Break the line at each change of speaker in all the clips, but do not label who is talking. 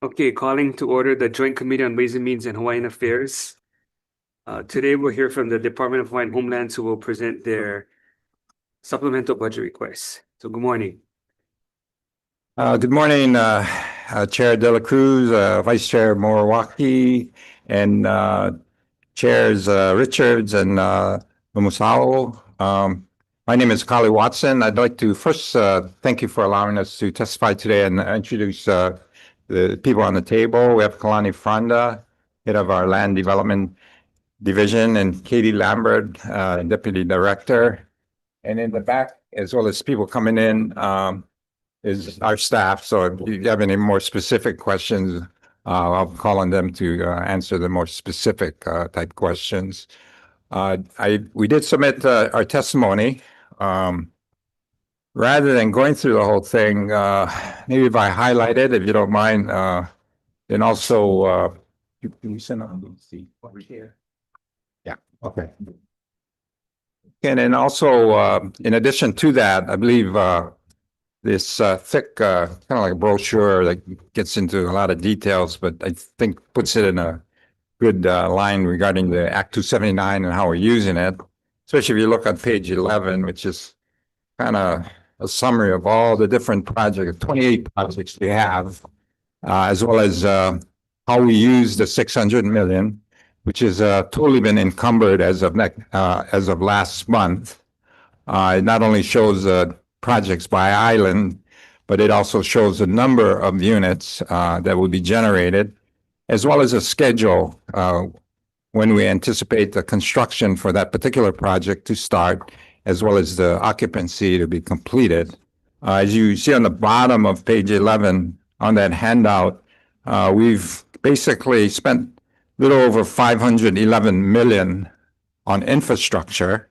Okay, calling to order the Joint Committee on Ways and Means and Hawaiian Affairs. Today we'll hear from the Department of Hawaiian Homelands who will present their supplemental budget requests. So good morning.
Good morning, Chair De La Cruz, Vice Chair Moriwaki, and Chairs Richards and Mamusao. My name is Kali Watson. I'd like to first thank you for allowing us to testify today and introduce the people on the table. We have Kalani Franda, head of our Land Development Division, and Katie Lambert, Deputy Director. And in the back, as well as people coming in, is our staff. So if you have any more specific questions, I'll call on them to answer the more specific type questions. We did submit our testimony. Rather than going through the whole thing, maybe if I highlight it, if you don't mind, then also, can you send up the over here? Yeah, okay. And then also, in addition to that, I believe this thick, kind of like a brochure that gets into a lot of details, but I think puts it in a good line regarding the Act 279 and how we're using it, especially if you look on page 11, which is kind of a summary of all the different projects, 28 projects we have, as well as how we use the 600 million, which has totally been encumbered as of last month. It not only shows projects by island, but it also shows the number of units that will be generated, as well as a schedule when we anticipate the construction for that particular project to start, as well as the occupancy to be completed. As you see on the bottom of page 11 on that handout, we've basically spent a little over 511 million on infrastructure.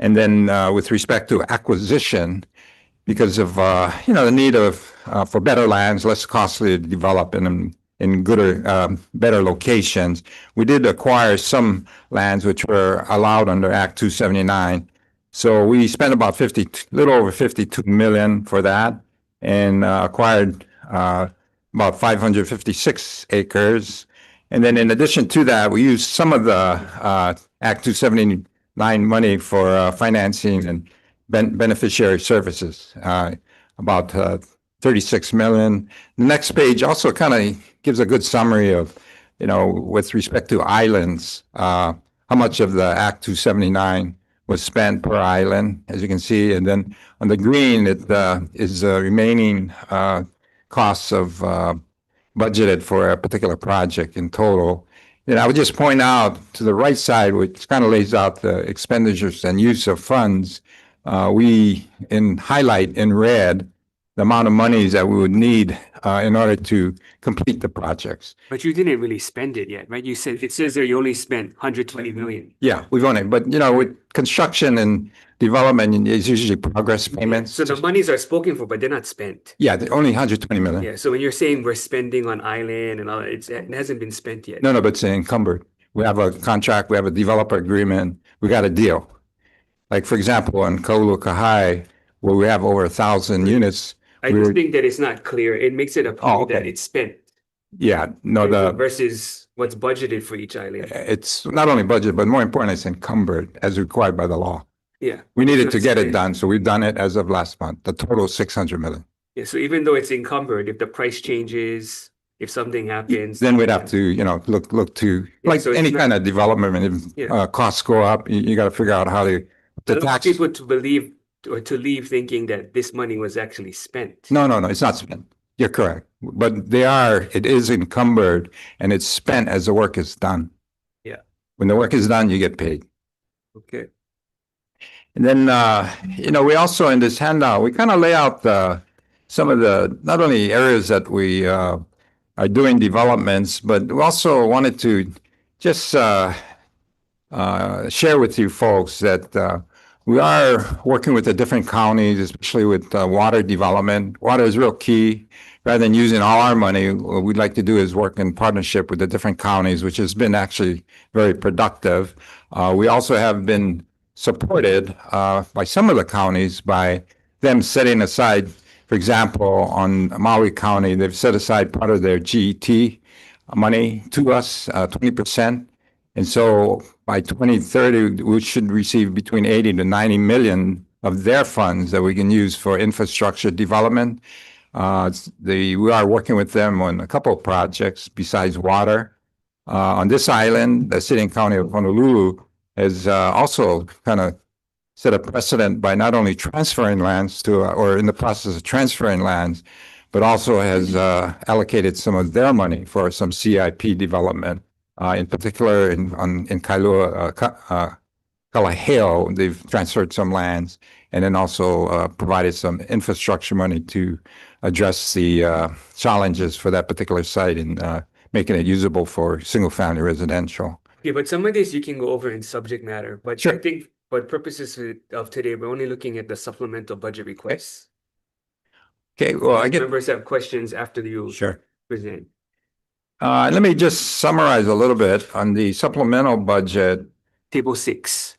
And then with respect to acquisition, because of the need of for better lands, less costly to develop in gooder, better locations, we did acquire some lands which were allowed under Act 279. So we spent about little over 52 million for that, and acquired about 556 acres. And then in addition to that, we used some of the Act 279 money for financing and beneficiary services, about 36 million. The next page also kind of gives a good summary of, with respect to islands, how much of the Act 279 was spent per island, as you can see. And then on the green, it is the remaining costs of budgeted for a particular project in total. I would just point out to the right side, which kind of lays out the expenditures and use of funds. We highlight in red the amount of monies that we would need in order to complete the projects.
But you didn't really spend it yet, right? It says there you only spent 120 million.
Yeah, we've only, but with construction and development, it's usually progress payments.
So the monies are spoken for, but they're not spent.
Yeah, they're only 120 million.
Yeah, so when you're saying we're spending on island and all, it hasn't been spent yet.
No, but it's encumbered. We have a contract, we have a developer agreement, we got a deal. Like, for example, in Kaulukahai, where we have over 1,000 units.
I just think that it's not clear. It makes it appear that it's spent.
Yeah, no,
versus what's budgeted for each island.
It's not only budget, but more important, it's encumbered as required by the law.
Yeah.
We needed to get it done, so we've done it as of last month. The total is 600 million.
Yeah, so even though it's encumbered, if the price changes, if something happens,
then we'd have to, look to so any kind of development. If costs go up, you got to figure out how to.
The tax people to believe or to leave thinking that this money was actually spent.
No, it's not spent. You're correct, but it is encumbered and it's spent as the work is done.
Yeah.
When the work is done, you get paid.
Okay.
And then, we also in this handout, we kind of lay out some of the, not only areas that we are doing developments, but we also wanted to just share with you folks that we are working with the different counties, especially with water development. Water is real key. Rather than using all our money, what we'd like to do is work in partnership with the different counties, which has been actually very productive. We also have been supported by some of the counties by them setting aside For example, on Maui County, they've set aside part of their GET money to us, 20%. And so by 2030, we should receive between 80 to 90 million of their funds that we can use for infrastructure development. We are working with them on a couple of projects besides water. On this island, the city and county of Honolulu has also kind of set a precedent by not only transferring lands to, or in the process of transferring lands, but also has allocated some of their money for some CIP development. In particular, in Kailua, Kalaheo, they've transferred some lands and then also provided some infrastructure money to address the challenges for that particular site and making it usable for single-family residential.
Yeah, but some of this you can go over in subject matter, but
Sure.
I think for purposes of today, we're only looking at the supplemental budget requests.
Okay, well, I get,
Members have questions after you
sure.
present.
Let me just summarize a little bit on the supplemental budget.
Table 6.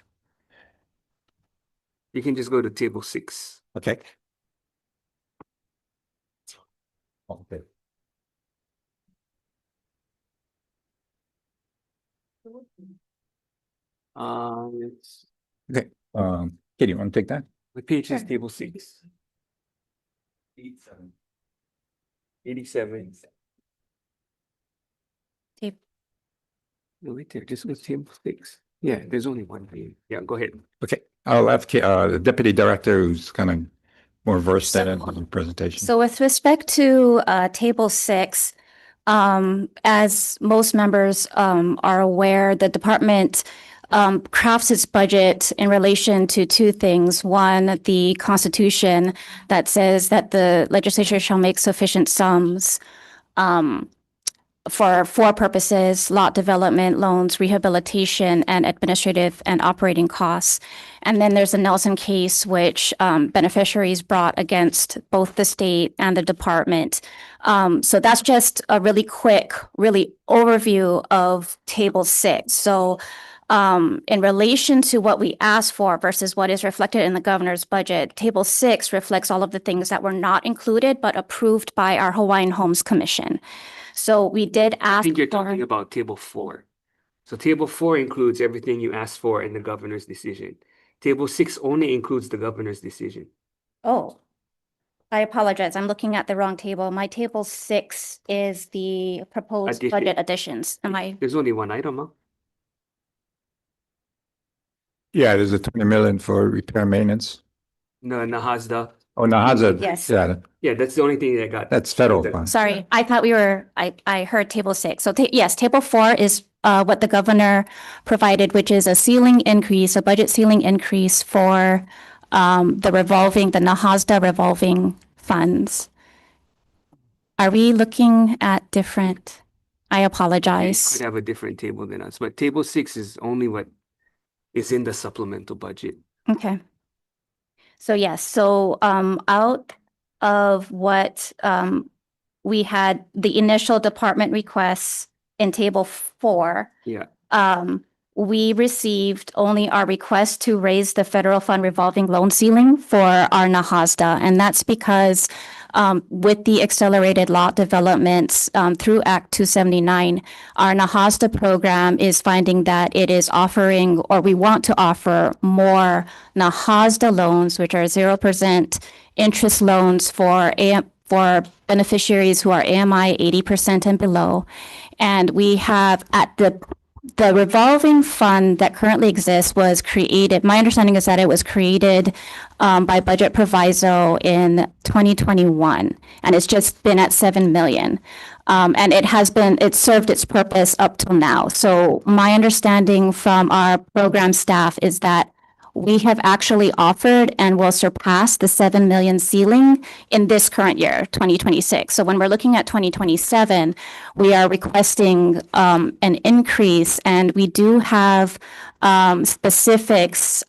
You can just go to table 6.
Okay. Okay.
It's
Okay. Katie, you want to take that?
what page is
Sure.
table 6? 87. 87.
Tape.
No, right there, just go to table 6. Yeah, there's only one page. Yeah, go ahead.
Okay. I'll have the deputy director who's kind of more versed in it on the presentation.
So with respect to table 6, as most members are aware, the department crafts its budget in relation to two things. One, the Constitution that says that the legislature shall make sufficient sums for four purposes: lot development, loans, rehabilitation, and administrative and operating costs. And then there's the Nelson case, which beneficiaries brought against both the state and the department. So that's just a really quick, really overview of table 6. So in relation to what we asked for versus what is reflected in the governor's budget, table 6 reflects all of the things that were not included but approved by our Hawaiian Homes Commission. So we did
I
ask
think you're
for,
talking about table 4. So table 4 includes everything you asked for in the governor's decision. Table 6 only includes the governor's decision.
oh, I apologize. I'm looking at the wrong table. My table 6 is the proposed
Addition.
budget additions. Am I?
There's only one item, huh?
Yeah, there's a 20 million for repair maintenance.
No, Nahasda.
Oh, Nahaza.
Yes.
Yeah,
Yeah, that's the only thing that got.
that's federal
That-
funds.
Sorry, I thought we were, I heard table 6. So yes, table 4 is what the governor provided, which is a ceiling increase, a budget ceiling increase for the Nahasda revolving funds. Are we looking at different? I
You
apologize.
could have a different table than us, but table 6 is only what is in the supplemental budget.
Okay. So yes, so out of what we had, the initial department requests in table 4,
Yeah.
we received only our request to raise the federal fund revolving loan ceiling for our Nahasda. And that's because with the accelerated lot developments through Act 279, our Nahasda program is finding that it is offering, or we want to offer more Nahasda loans, which are 0% interest loans for beneficiaries who are AMI 80% and below. And we have at the revolving fund that currently exists was created. My understanding is that it was created by budget proviso in 2021, and it's just been at 7 million. And it served its purpose up till now. So my understanding from our program staff is that we have actually offered and will surpass the 7 million ceiling in this current year, 2026. So when we're looking at 2027, we are requesting an increase, and we do have specifics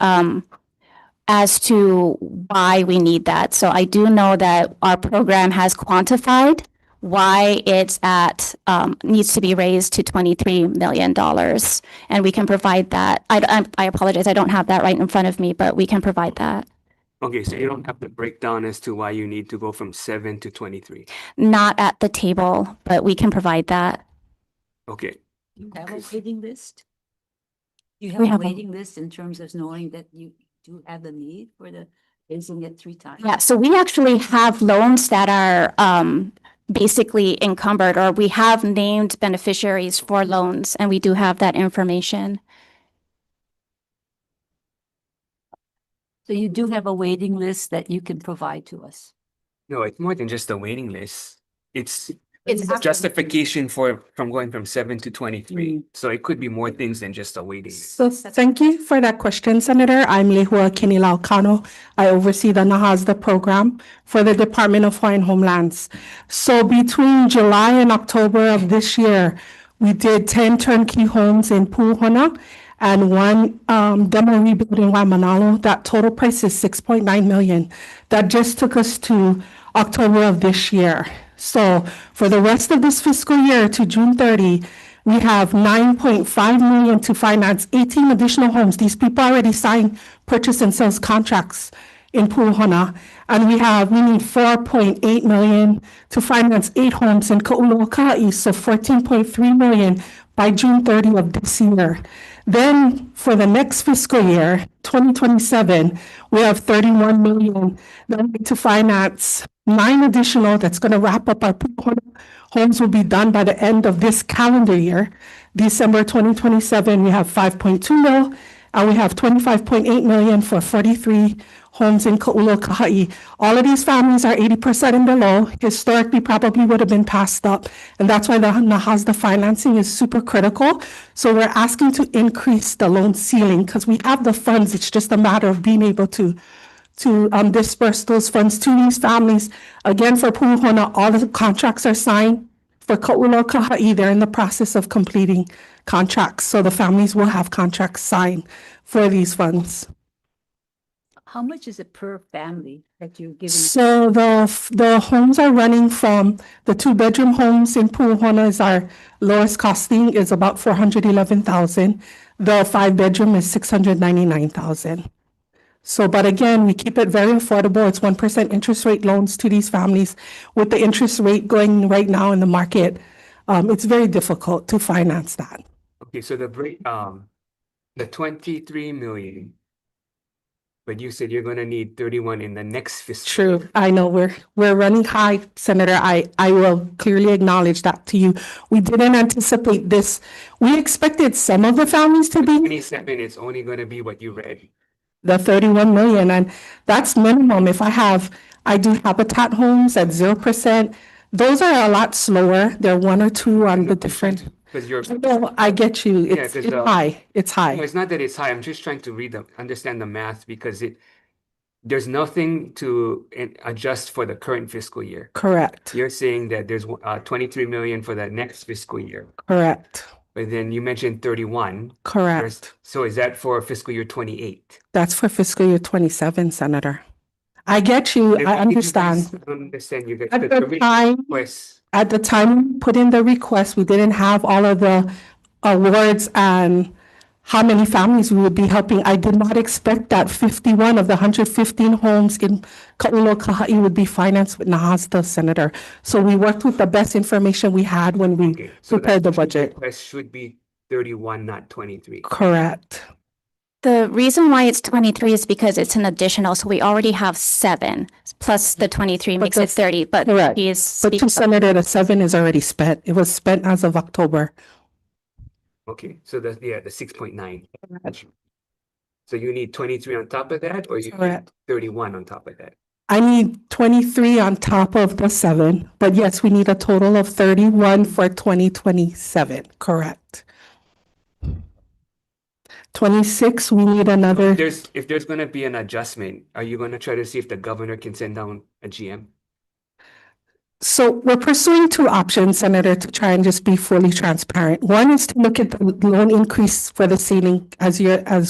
as to why we need that. So I do know that our program has quantified why it's needs to be raised to $23 million. And we can provide that. I apologize, I don't have that right in front of me, but we can provide that.
Okay, so you don't have the breakdown as to why you need to go from 7 to 23.
Not at the table, but we can provide that.
Okay,
You have a waiting list? You
We
have
have
a
a-
waiting list in terms of knowing that you do have the need for the raising it 3 times?
Yeah, so we actually have loans that are basically encumbered, or we have named beneficiaries for loans, and we do have that information.
So you do have a waiting list that you can provide to us?
no, it's more than just a waiting list. It's
It's actually-
justification from going from 7 to 23. So it could be more things than just a waiting list.
So thank you for that question, Senator. I'm Lehua Kinilaukano. I oversee the NAHASDA program for the Department of Hawaiian Homelands. So between July and October of this year, we did 10 turnkey homes in Pu'uhona and one demo rebuild in Waimanalo. That total price is 6.9 million. That just took us to October of this year. So for the rest of this fiscal year to June 30, we have 9.5 million to finance 18 additional homes. These people already signed purchase and sales contracts in Pu'uhona. And we need 4.8 million to finance 8 homes in Ka'ulo'aka'i, so 14.3 million by June 30 of this year. Then for the next fiscal year, 2027, we have 31 million that we need to finance 9 additional. That's going to wrap up our Pu'uhona homes will be done by the end of this calendar year. December 2027, we have 5.2 mil, and we have 25.8 million for 43 homes in Ka'ulo'aka'i. All of these families are 80% and below. Historically, probably would have been passed up, and that's why the NAHASDA financing is super critical. So we're asking to increase the loan ceiling because we have the funds. It's just a matter of being able to disperse those funds to these families. Again, for Pu'uhona, all of the contracts are signed. For Ka'ulo'aka'i, they're in the process of completing contracts, so the families will have contracts signed for these funds.
How much is it per family that you're giving?
So the homes are running from the 2-bedroom homes in Pu'uhona is our lowest costing is about 411,000. The 5-bedroom is 699,000. So, but again, we keep it very affordable. It's 1% interest rate loans to these families. With the interest rate going right now in the market, it's very difficult to finance that.
Okay, so the 23 million, but you said you're gonna need 31 in the next fiscal.
True. I know we're running high, Senator. I will clearly acknowledge that to you. We didn't anticipate this. We expected some of the families to be
27, it's only gonna be what you read.
the 31 million, and that's minimum. If I do habitat homes at 0%. Those are a lot slower. They're 1 or 2 on the different.
Because you're,
No, I get you.
Yeah,
It's
'cause,
high. It's
no,
high.
it's not that it's high, I'm just trying to understand the math because there's nothing to adjust for the current fiscal year.
Correct.
You're saying that there's 23 million for the next fiscal year,
Correct.
but then you mentioned 31.
Correct.
So is that for fiscal year 28?
That's for fiscal year 27, Senator. I get you. I understand.
I understand you guys.
At
the
the
original
time,
request-
At the time we put in the request, we didn't have all of the awards and how many families we would be helping. I did not expect that 51 of the 115 homes in Ka'ulo'aka'i would be financed with NAHASDA, Senator. So we worked with the best information we had when we
Okay, so
prepared the
that
budget.
request should be 31, not 23.
Correct.
The reason why it's 23 is because it's an additional, so we already have 7 plus the 23 makes it
that's
30, but
correct.
he is
But to
speaking.
Senator, the 7 is already spent. It was spent as of October.
Okay, so the 6.9. So you need 23 on top of that, or you need
Correct.
31 on top of that?
I need 23 on top of the 7, but yes, we need a total of 31 for 2027, correct. 26, we need another,
If there's gonna be an adjustment, are you gonna try to see if the governor can send down a GM?
so we're pursuing 2 options, Senator, to try and just be fully transparent. One is to look at the loan increase for the ceiling as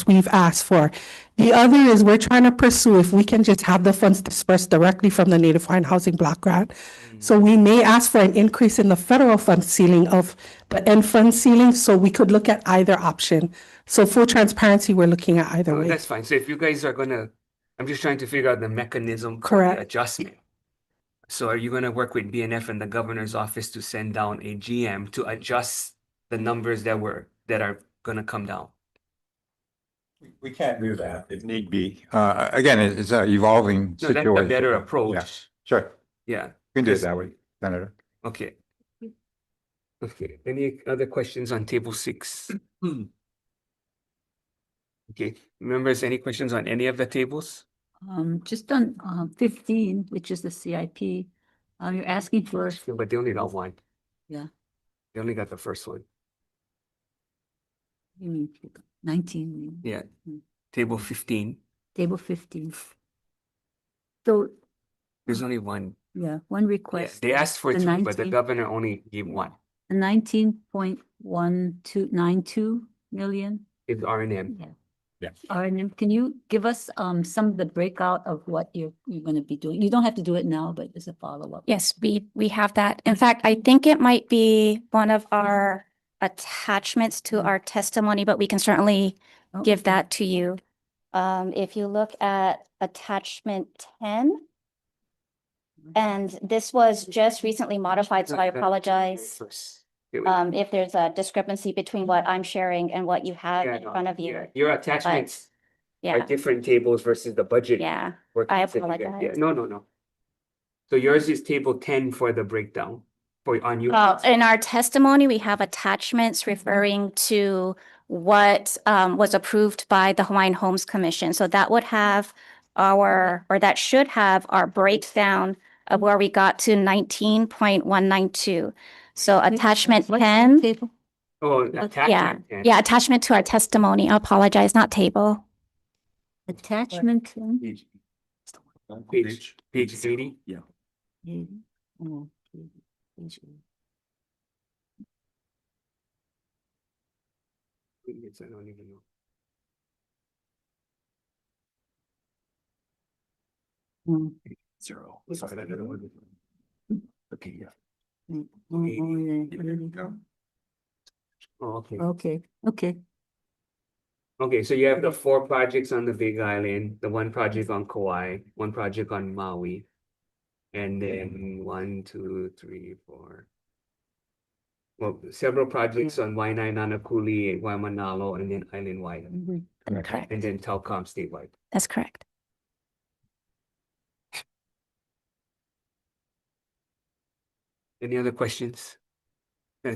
we've asked for. The other is we're trying to pursue if we can just have the funds dispersed directly from the Native Hawaiian Housing Block Grant. So we may ask for an increase in the federal fund ceiling of the end fund ceiling, so we could look at either option. So full transparency, we're looking at either
Oh,
way.
that's fine. So if you guys are gonna I'm just trying to figure out the mechanism for the
Correct.
adjustment. So are you gonna work with BNF and the governor's office to send down a GM to adjust the numbers that are gonna come down?
We can't do that if need be. Again, it's an evolving
No, that's
situation.
a better
Yeah,
approach.
sure.
Yeah,
We can do it
Because-
that way, Senator.
okay. Okay, any other questions on table 6? Okay, members, any questions on any of the tables?
Just on 15, which is the CIP, you're asking for,
Yeah, but they only got one.
yeah,
They only got the first one.
you mean 19, you mean,
Yeah,
Mm.
table 15,
table 15. So,
there's only one.
yeah, one
Yeah,
request.
they asked for
the
2, but the
19
governor only gave 1.
19.1292 million.
It's R&M.
Yeah.
Yeah.
R&M, can you give us some of the breakout of what you're gonna be doing? You don't have to do it now, but as a follow-up.
Yes, we have that. In fact, I think it might be one of our attachments to our testimony, but we can certainly
Oh,
give
okay.
that to you. If you look at attachment 10, and this was just recently modified, so I apologize. If there's a discrepancy between what I'm sharing and what you have in front of you.
Your attachments are
Yeah,
different tables versus the budget.
yeah,
work
I
that you get. Yeah,
apologize.
no. So yours is table 10 for the breakdown on you.
In our testimony, we have attachments referring to what was approved by the Hawaiian Homes Commission. So that would have that should have our breakdown of where we got to 19.192. So attachment
What's
10,
the table?
Oh,
yeah,
attachment 10.
yeah, attachment to our testimony. I apologize, not table.
Attachment 10?
Page 80.
Yeah. Oh, page 80.
Yes, I don't even know.
Mm,
0. Sorry, that didn't work. Okay, yeah.
yeah.
Oh, okay.
Okay.
Okay, so you have the 4 projects on the Big Island, the 1 project on Kauai, 1 project on Maui, and then 1, 2, 3, 4. Well, several projects on Waianae, Nanakuli, Waimanalo, and then island-wide,
Mhm.
Correct.
and then Telcom statewide.
That's correct.
Any other questions?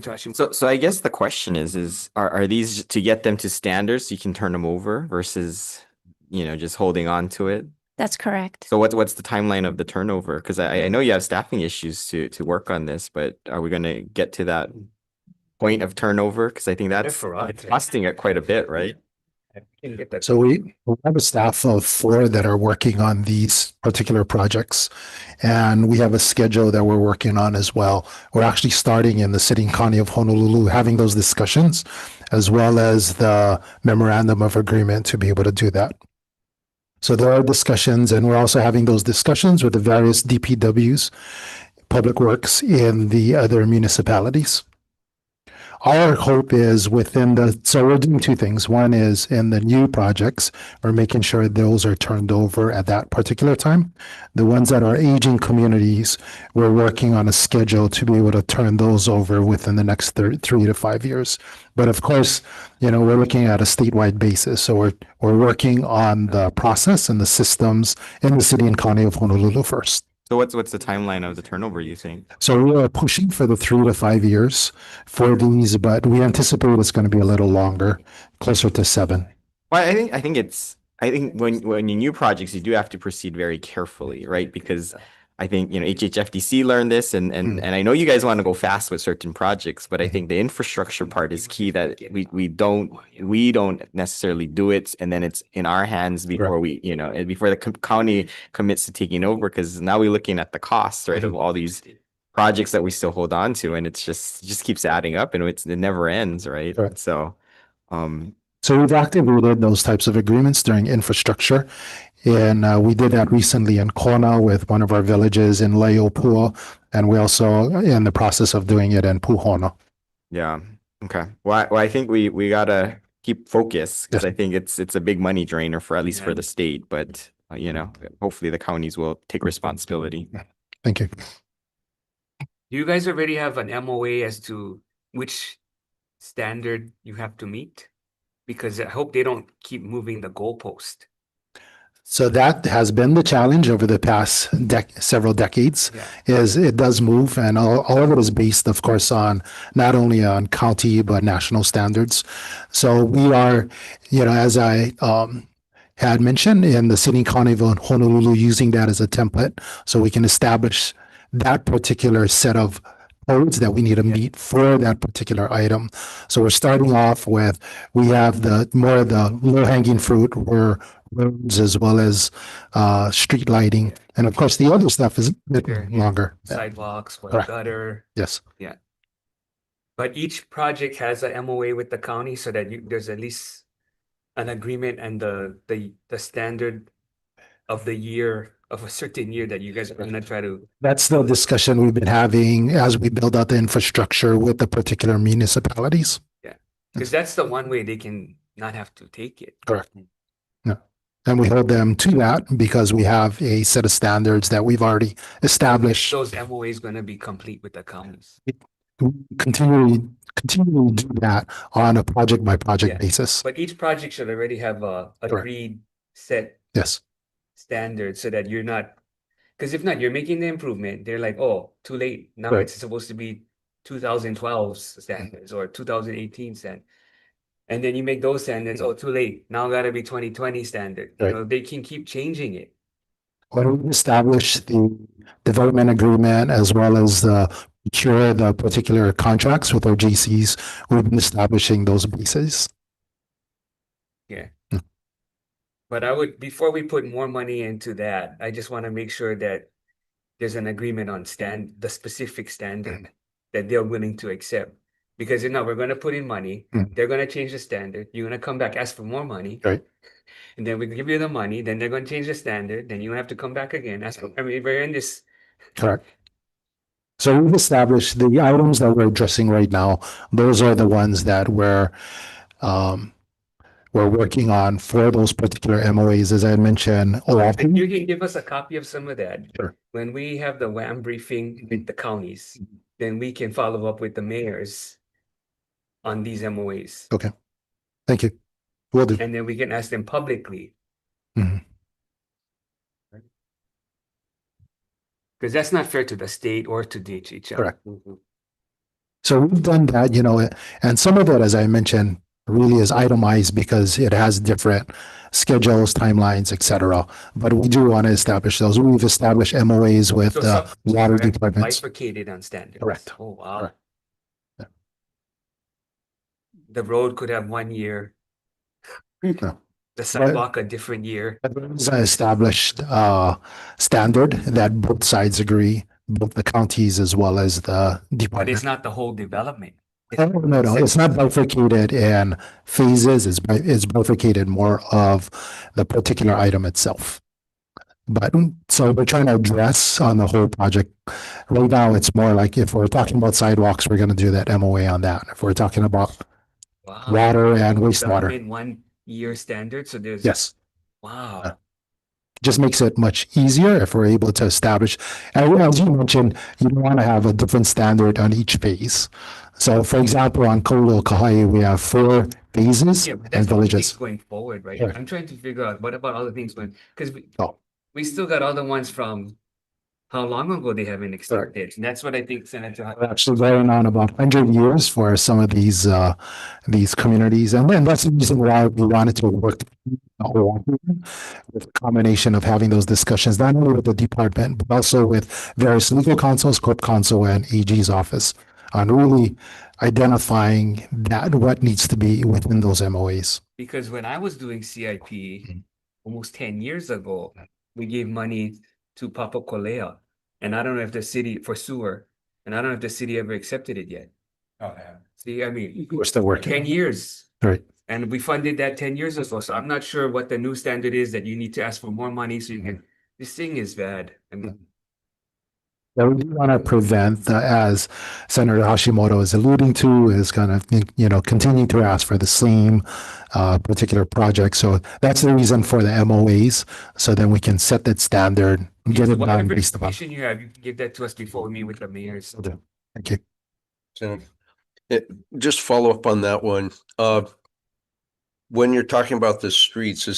Josh,
So I guess the question is are these to get them to standards so you can turn them over versus, just holding on to it?
That's correct.
So what's the timeline of the turnover? Because I know you have staffing issues to work on this, but are we going to get to that point of turnover? Because I think that's
for us.
it's costing it quite a bit, right?
can get that.
So we have a staff of 4 that are working on these particular projects. And we have a schedule that we're working on as well. We're actually starting in the city and county of Honolulu, having those discussions, as well as the memorandum of agreement to be able to do that. So there are discussions, and we're also having those discussions with the various DPWs, public works in the other municipalities. Our hope is so we're doing 2 things. One is in the new projects, we're making sure those are turned over at that particular time. The ones that are aging communities, we're working on a schedule to be able to turn those over within the next 3 to 5 years. But of course, we're looking at a statewide basis. So we're working on the process and the systems in the city and county of Honolulu first.
So what's the timeline of the turnover, you think?
So we are pushing for the 3 to 5 years for these, but we anticipate it's going to be a little longer, closer to 7.
Well, I think when you new projects, you do have to proceed very carefully, right? Because I think, HHFDC learned this and I know you guys want to go fast with certain projects, but I think the infrastructure part is key that we don't necessarily do it. And then it's in our hands before before the county commits to taking over, because now we're looking at the costs, right, of all these projects that we still hold on to. And it just keeps adding up and it never ends, right?
Correct.
So,
So we've activated those types of agreements during infrastructure. And we did that recently in Kona with one of our villages in Laopua. And we also in the process of doing it in Puhona.
yeah. Okay. Well, I think we gotta keep focus because
Yes.
I think it's a big money drainer for at least for
Yeah.
the state. But you know, hopefully the counties will take responsibility.
Thank you.
Do you guys already have an MOA as to which standard you have to meet? Because I hope they don't keep moving the goalpost.
So that has been the challenge over the past several decades.
Yeah.
Is it does move, and all of it is based, of course, on not only on county but national standards. So we are, as I had mentioned, in the city and county of Honolulu, using that as a template, so we can establish that particular set of codes that we need to meet for that particular item. So we're starting off with, we have the more of the low hanging fruit, where roads as well as street lighting, and of course the other stuff is a bit longer. Yeah.
Sidewalks, or
Correct.
gutter.
Yes,
But each project has a MOA with the county so that there's at least an agreement and the standard of the year of a certain year that you guys are gonna try to.
that's the discussion we've been having as we build out the infrastructure with the particular municipalities.
Because that's the one way they can not have to take it.
Correct. And we hold them to that because we have a set of standards that we've already established.
Those MOAs gonna be complete with the counties.
Continually do that on a project by project
Yeah.
basis.
But each project should already have a agreed set
Yes,
standard so that you're not, because if not, you're making the improvement. They're like, oh, too late. Now
Right.
it's supposed to be 2012 standards or 2018 standards. And then you make those standards, oh, too late. Now gotta be 2020 standard.
Right.
You know, they can keep changing it.
when we establish the development agreement as well as procure the particular contracts with our GCs, we've been establishing those bases.
But I would, before we put more money into that, I just want to make sure that there's an agreement on the specific standard that they're willing to accept. Because if not, we're gonna put in money, they're gonna change the standard, you're gonna come back, ask for more money.
Right.
And then we give you the money, then they're gonna change the standard, then you have to come back again, I mean, we're in this.
Correct. So we've established the items that we're addressing right now. Those are the ones that we're working on for those particular MOAs, as I mentioned.
If you can give us a copy of some of that.
Sure.
When we have the WAM briefing with the counties, then we can follow up with the mayors on these MOAs.
Thank you. Will do.
And then we can ask them publicly.
Mhm.
Because that's not fair to the state or to DHHL.
Correct. So we've done that, and some of it, as I mentioned, really is itemized because it has different schedules, timelines, etc. But we do want to establish those. We've established MOAs with
So
the
some
water
are
departments.
bifurcated on standards.
Correct.
Oh, wow.
Correct. Yeah.
The road could have 1 year.
No.
The sidewalk a different year.
It's an established standard that both sides agree, both the counties as well as the
But
department.
it's not the whole development.
No, it's not bifurcated in phases. It's bifurcated more of the particular item itself. But so we're trying to address on the whole project. Right now, it's more like if we're talking about sidewalks, we're going to do that MOA on that. If we're talking about
Wow.
water and wastewater,
Development 1 year standard. So there's.
yes,
Wow.
just makes it much easier if we're able to establish. And as you mentioned, you want to have a different standard on each phase. So, for example, on Kolo Kahai, we have 4 phases
Yeah, but
and
that's what
villages.
going forward, right?
Yeah.
I'm trying to figure out what about other things when, because
Oh.
we still got other ones from how long ago they haven't extended. And that's what I think Senator.
We're actually going on about 100 years for some of these communities. And then that's the reason why we wanted to work with a combination of having those discussions, not only with the department, but also with various legal counsels, corp counsel, and AG's office on really identifying that what needs to be within those MOAs.
Because when I was doing CIP almost 10 years ago, we gave money to Papa Kolea. And I don't know if the city for sewer, and I don't know if the city ever accepted it yet. See, I mean,
We're still working.
10 years.
Right.
And we funded that 10 years ago. So I'm not sure what the new standard is that you need to ask for more money so you can, this thing is bad. I mean,
that we want to prevent, as Senator Hashimoto is alluding to, is kind of, continue to ask for the same particular project. So that's the reason for the MOAs. So then we can set that standard, get
So
it done
whatever
based upon.
information you have, you can give that to us before we meet with the mayors.
Thank you.
Just follow up on that one. When you're talking about the streets,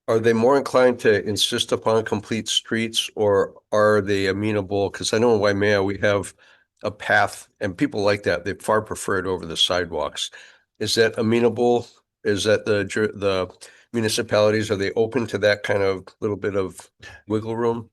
are they more inclined to insist upon complete streets, or are they amenable? Because I know in Waimea, we have a path and people like that. They far prefer it over the sidewalks. Is that amenable? Is that the municipalities, are they open to that kind of little bit of wiggle room?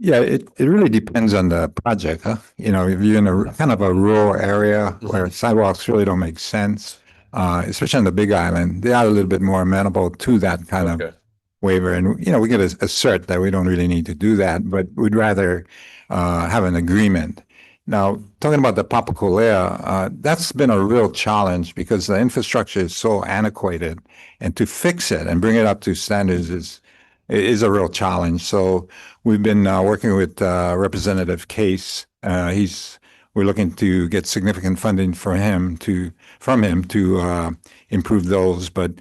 Yeah, it really depends on the project, huh? If you're in a kind of a rural area where sidewalks really don't make sense, especially on the Big Island, they are a little bit more amenable to that kind of waiver. And, we get assert that we don't really need to do that, but we'd rather have an agreement. Now, talking about the Papakolea, that's been a real challenge because the infrastructure is so antiquated, and to fix it and bring it up to standards is a real challenge. So we've been working with Representative Case. We're looking to get significant funding from him to improve those. But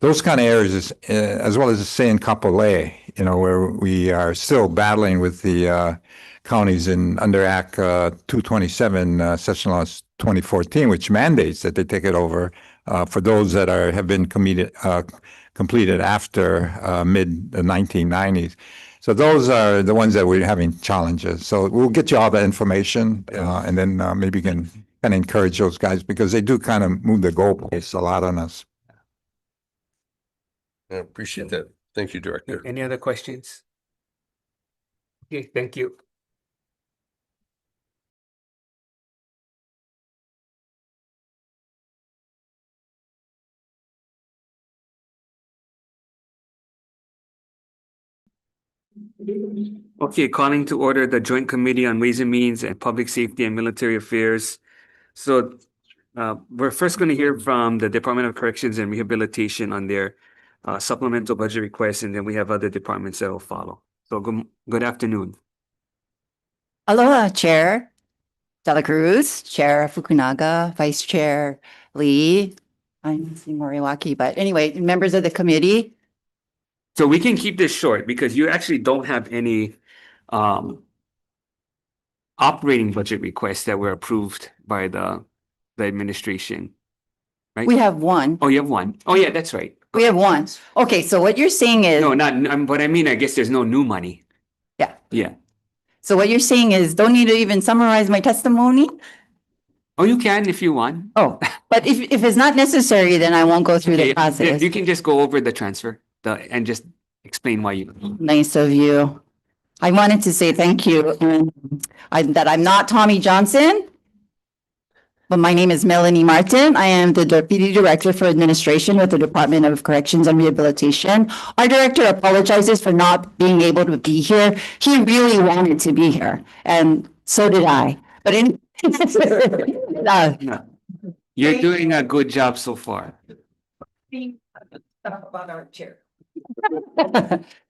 those kind of areas, as well as say in Kapolei, where we are still battling with the counties under Act 227, Session Law 2014, which mandates that they take it over for those that have been completed after mid the 1990s. So those are the ones that we're having challenges. So we'll get you all the information, and then maybe you can kind of encourage those guys, because they do kind of move the goalposts a lot on us.
I appreciate that. Thank you, Director.
Any other questions? Okay, thank you. Okay, calling to order the Joint Committee on Ways and Means and Public Safety and Military Affairs. So we're first going to hear from the Department of Corrections and Rehabilitation on their supplemental budget request, and then we have other departments that will follow. So good afternoon.
Aloha, Chair Dela Cruz, Chair Fukunaga, Vice Chair Lee. I'm missing Moriwaki, but anyway, members of the committee.
So we can keep this short because you actually don't have any operating budget requests that were approved by the administration, right?
We have one.
Oh, you have one. Oh, yeah, that's right.
We have one. Okay, so what you're saying is,
No, not, but I mean, I guess there's no new money.
Yeah.
Yeah.
So what you're saying is, don't need to even summarize my testimony?
Oh, you can if you want.
Oh, but if it's not necessary, then I won't go through the
Okay,
process.
you can just go over the transfer and just explain why you.
Nice of you. I wanted to say thank you, and that I'm not Tommy Johnson, but my name is Melanie Martin. I am the Deputy Director for Administration with the Department of Corrections and Rehabilitation. Our director apologizes for not being able to be here. He really wanted to be here, and so did I. But
No. You're doing a good job so far.
about our chair.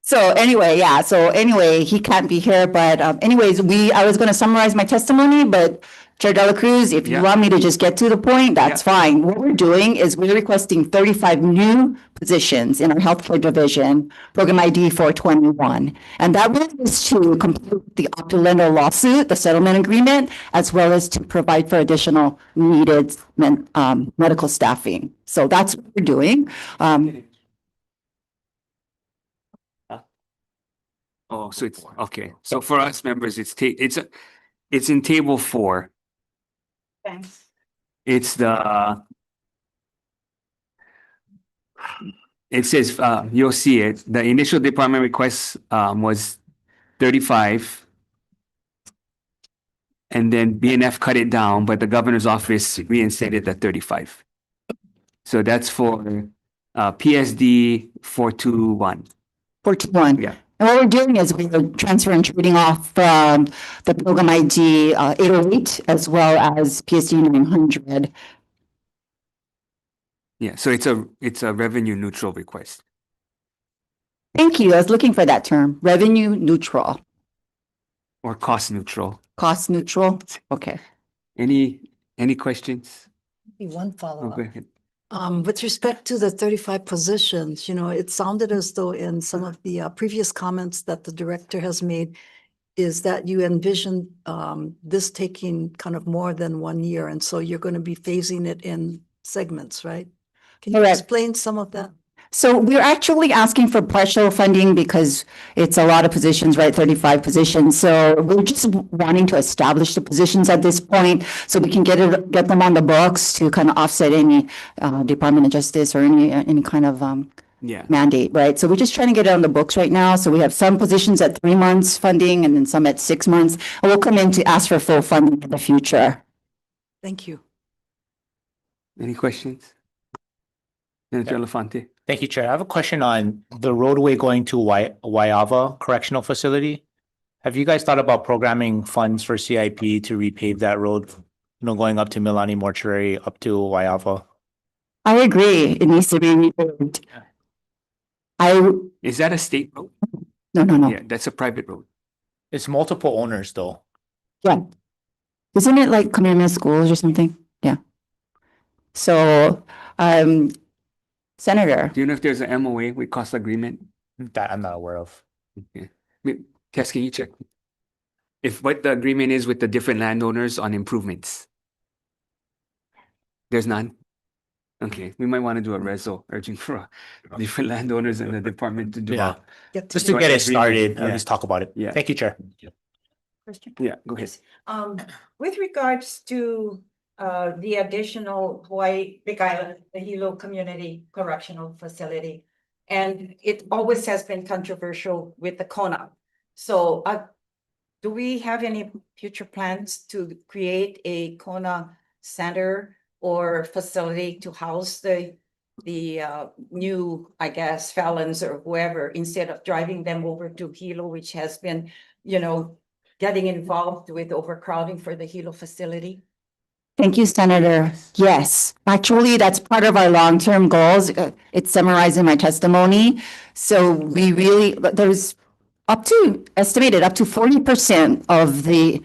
So anyway, he can't be here, but anyways, I was going to summarize my testimony, but Chair Dela Cruz, if you
Yeah.
want me to just get to the point, that's
Yeah.
fine. What we're doing is we're requesting 35 new positions in our healthcare division, program ID 421. And that really is to complete the Optolender lawsuit, the settlement agreement, as well as to provide for additional needed medical staffing. So that's what we're doing.
Oh, so it's okay. So for us members, it's in table 4.
Thanks.
It's it says, you'll see it. The initial department request was 35. And then BNF cut it down, but the governor's office reinstated the 35. So that's for PSD 421.
421.
Yeah.
And what we're doing is we're transferring, trading off from the program ID 808 as well as PSD 900.
Yeah, so it's a revenue neutral request.
Thank you. I was looking for that term, revenue neutral,
or cost neutral?
cost neutral. Okay.
Any questions?
One
Oh, go
follow-up.
ahead.
With respect to the 35 positions, it sounded as though in some of the previous comments that the director has made is that you envision this taking kind of more than 1 year, and so you're going to be phasing it in segments, right? Can you
Correct.
explain some of that?
So we're actually asking for partial funding because it's a lot of positions, right? 35 positions. So we're just wanting to establish the positions at this point so we can get them on the books to kind of offset any Department of Justice or any kind of
Yeah.
mandate, right? So we're just trying to get it on the books right now. So we have some positions at 3 months funding and then some at 6 months. And we'll come in to ask for full funding in the future.
Thank you.
Any questions? Senator Elefante.
Thank you, Chair. I have a question on the roadway going to Waiava Correctional Facility. Have you guys thought about programming funds for CIP to repave that road, going up to Milani Mortuary up to Waiava?
I agree. It needs to be repaved.
Is that a state road?
No.
Yeah, that's a private road.
It's multiple owners though.
Yeah. Isn't it like Kamehameha Schools or something? Yeah. So, Senator,
Do you know if there's an MOA with cost agreement?
That I'm not aware of.
Okay. Tess, can you check? If what the agreement is with the different landowners on improvements? There's none? Okay, we might want to do a reso urging for different landowners in the department to do
Yeah.
Get
Just to
Joint
get it
agreement,
started,
yeah.
at least talk about it.
Yeah.
Thank you, Chair.
Yeah, go ahead.
With regards to the additional Hawaii Big Island, the Hilo Community Correctional Facility. And it always has been controversial with the Kona. So do we have any future plans to create a Kona center or facility to house the new, I guess, felons or whoever, instead of driving them over to Hilo, which has been, getting involved with overcrowding for the Hilo facility?
thank you, Senator. Yes, actually, that's part of our long-term goals. It's summarized in my testimony. So there's estimated up to 40% of the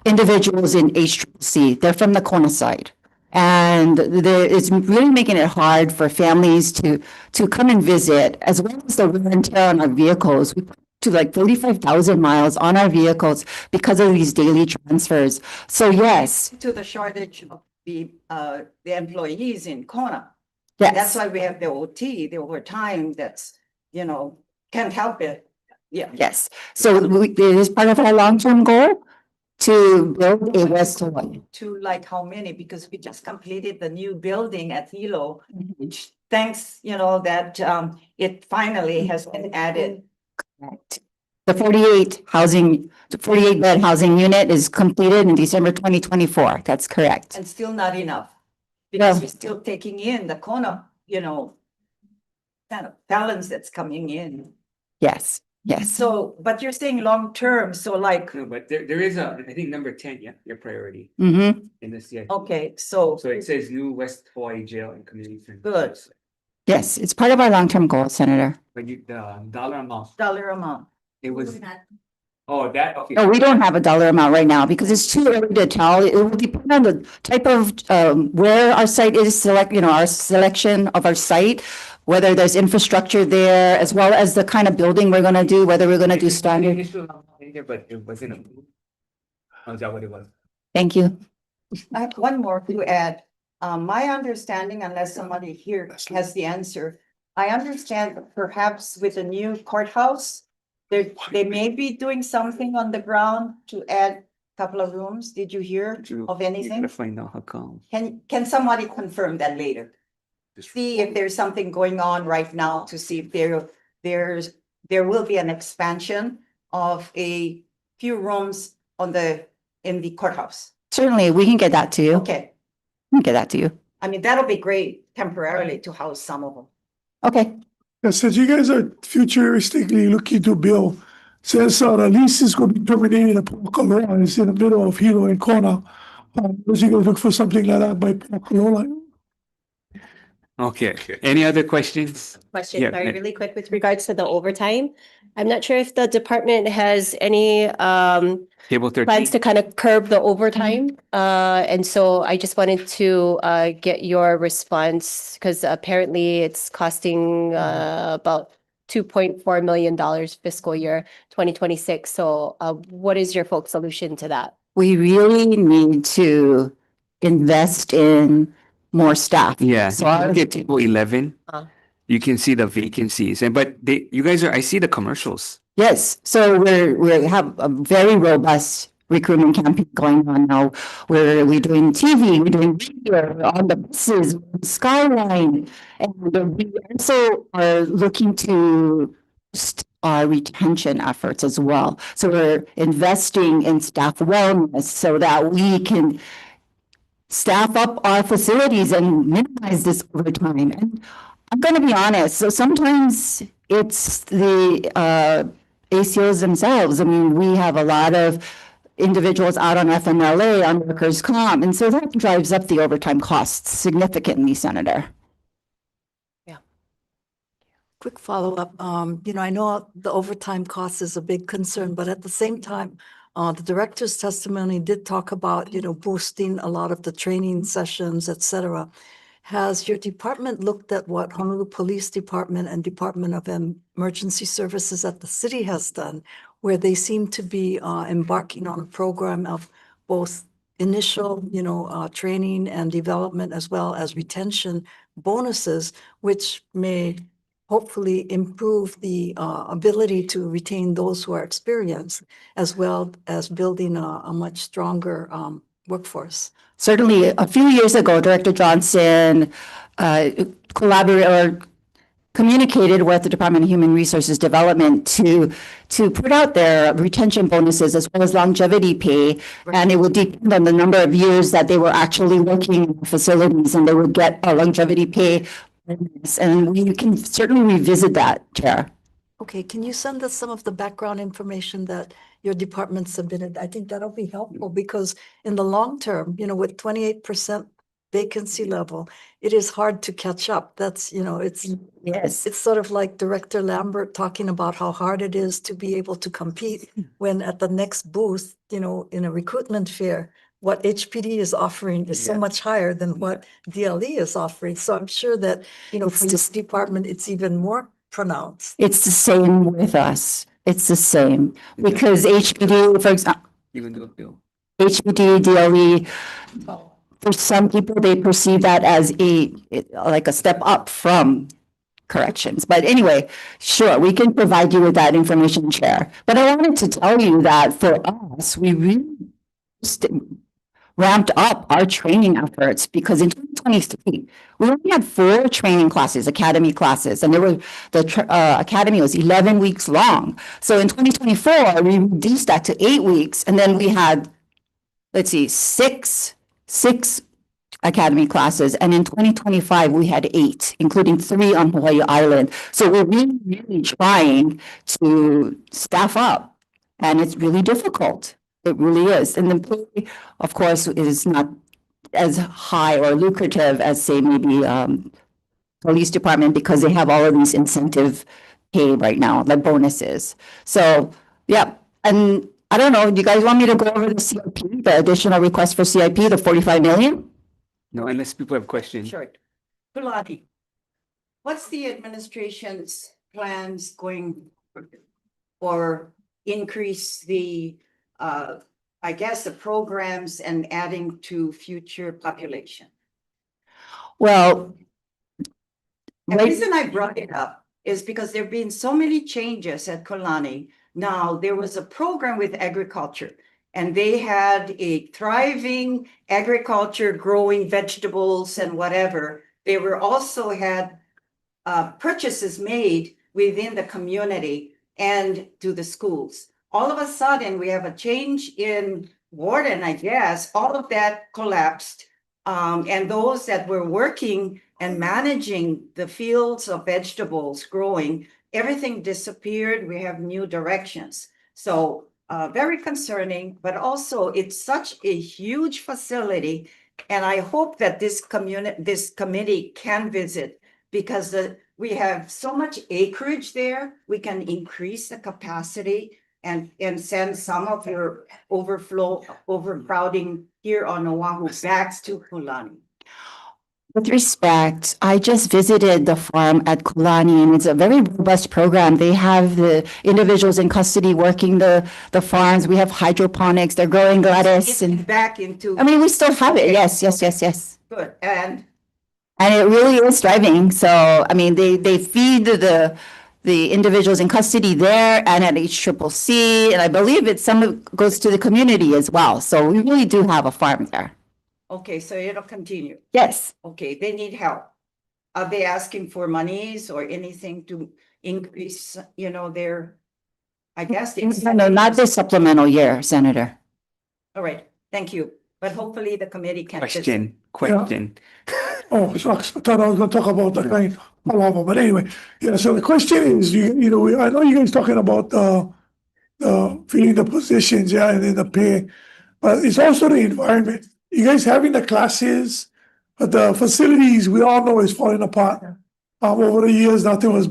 individuals in HCC, they're from the Kona side. And it's really making it hard for families to come and visit, as well as the wear and tear on our vehicles. We put to like 35,000 miles on our vehicles because of these daily transfers. So yes,
To the shortage of the employees in Kona. That's
yes,
why we have the OT, the overtime that's, can't help it. Yeah.
yes. So it is part of our long-term goal to build a West Hawaii.
To like how many, because we just completed the new building at Hilo, which thanks, that it finally has been added.
Correct. The 48 bed housing unit is completed in December 2024. That's correct.
And still not enough. Because
No.
we're still taking in the Kona, kind of balance that's coming in.
Yes, yes.
So, but you're saying long term, so like,
No, but there is I think number 10, yeah, your priority
Mm-hmm.
in the CIP.
okay, so.
So it says new West Hawaii Jail and Community Center.
Good.
Yes, it's part of our long-term goal, Senator.
But the dollar amount,
Dollar amount.
it was, oh, that, okay.
No, we don't have a dollar amount right now because it's too early to tell. It will depend on the type of where our site is our selection of our site, whether there's infrastructure there, as well as the kind of building we're gonna do, whether we're gonna do standard.
But it wasn't approved. Oh, is that what it was?
Thank you.
I have one more to add. My understanding, unless somebody here has the answer, I understand perhaps with the new courthouse, they may be doing something on the ground to add a couple of rooms. Did you hear of anything?
Let's find out how come.
Can somebody confirm that later? See if there's something going on right now to see if there will be an expansion of a few rooms in the courthouse.
Certainly, we can get that to you.
Okay,
We can get that to you.
I mean, that'll be great temporarily to house some of them.
Okay.
Since you guys are futuristically looking to build, since the lease is going to be terminated at Pakalola, it's in the middle of Hilo and Kona. Was you going to look for something like that by Pakalola?
Okay, any other questions?
Question,
Yeah,
sorry, really quick with regards to the overtime. I'm not sure if the department has any
Table 13.
plans to kind of curb the overtime. And so I just wanted to get your response because apparently it's costing about $2.4 million fiscal year 2026. So what is your folks' solution to that?
We really need to invest in more staff.
Yeah,
So
so
I-
look at table 11.
Uh.
You can see the vacancies and but you guys are, I see the commercials.
Yes, so we have a very robust recruitment campaign going on now. We're doing TV, we're doing video, we're on the buses, Skyline. And we also are looking to boost our retention efforts as well. So we're investing in staff wellness so that we can staff up our facilities and minimize this overtime. And I'm going to be honest, so sometimes it's the ACOs themselves. I mean, we have a lot of individuals out on FMLA, on workers' comp, and so that drives up the overtime costs significantly, Senator.
Quick follow-up. I know the overtime cost is a big concern, but at the same time, the director's testimony did talk about, boosting a lot of the training sessions, et cetera. Has your department looked at what Honolulu Police Department and Department of Emergency Services at the city has done, where they seem to be embarking on a program of both initial, training and development as well as retention bonuses, which may hopefully improve the ability to retain those who are experienced, as well as building a much stronger workforce.
Certainly, a few years ago, Director Johnson communicated with the Department of Human Resources Development to put out their retention bonuses as well as longevity pay. And it would depend on the number of years that they were actually working in the facilities, and they would get a longevity pay. And we can certainly revisit that, Chair.
Okay, can you send us some of the background information that your department submitted? I think that'll be helpful because in the long term, with 28% vacancy level, it is hard to catch up. That's, it's sort of like Director Lambert talking about how hard it is to be able to compete when at the next booth, in a recruitment fair, what HPD is offering is so much higher than what DLE is offering. So I'm sure that, for this department, it's even more pronounced.
It's the same with us. It's the same because HPD, for example,
Even though Bill.
HPD, DLE, for some people, they perceive that as like a step up from corrections. But anyway, sure, we can provide you with that information, Chair. But I wanted to tell you that for us, we really ramped up our training efforts because in 2023, we only had 4 training classes, academy classes, and the academy was 11 weeks long. So in 2024, we reduced that to 8 weeks, and then we had, six academy classes, and in 2025, we had 8, including 3 on Hawai'i Island. So we're really, really trying to staff up, and it's really difficult. It really is. And the pay, of course, is not as high or lucrative as, say, maybe police department because they have all of these incentive pay right now, like bonuses. So, yeah. And I don't know, do you guys want me to go over the CIP, the additional request for CIP, the 45 million?
No, unless people have questions.
Sure. Pilati, what's the administration's plans going or increase the the programs and adding to future population?
Well,
The reason I brought it up is because there've been so many changes at Kalani. Now, there was a program with agriculture, and they had a thriving agriculture, growing vegetables and whatever. They were also had purchases made within the community and to the schools. All of a sudden, we have a change in warden, I guess. All of that collapsed. And those that were working and managing the fields of vegetables growing, everything disappeared. We have new directions. So very concerning, but also it's such a huge facility And I hope that this committee can visit because we have so much acreage there. We can increase the capacity and send some of your overcrowding here on Oahu back to Kulani.
With respect, I just visited the farm at Kulani and it's a very robust program. They have the individuals in custody working the farms. We have hydroponics, they're growing lettuce and,
Back into.
I mean, we still have it. Yes, yes, yes, yes.
Good, and
And it really is thriving. So, I mean, they feed the individuals in custody there and at HCCC. And I believe some of it goes to the community as well. So we really do have a farm there.
okay, so it'll continue.
Yes.
Okay, they need help. Are they asking for monies or anything to increase, their, I guess.
No, not this supplemental year, Senator.
All right, thank you. But hopefully the committee can.
Question.
Oh, shucks, I thought I was gonna talk about the kind of, but anyway, yeah, so the question is, I know you guys talking about, filling the positions, yeah, and then the pay, but it's also the environment. You guys having the classes, but the facilities, we all know is falling apart. Over the years, nothing was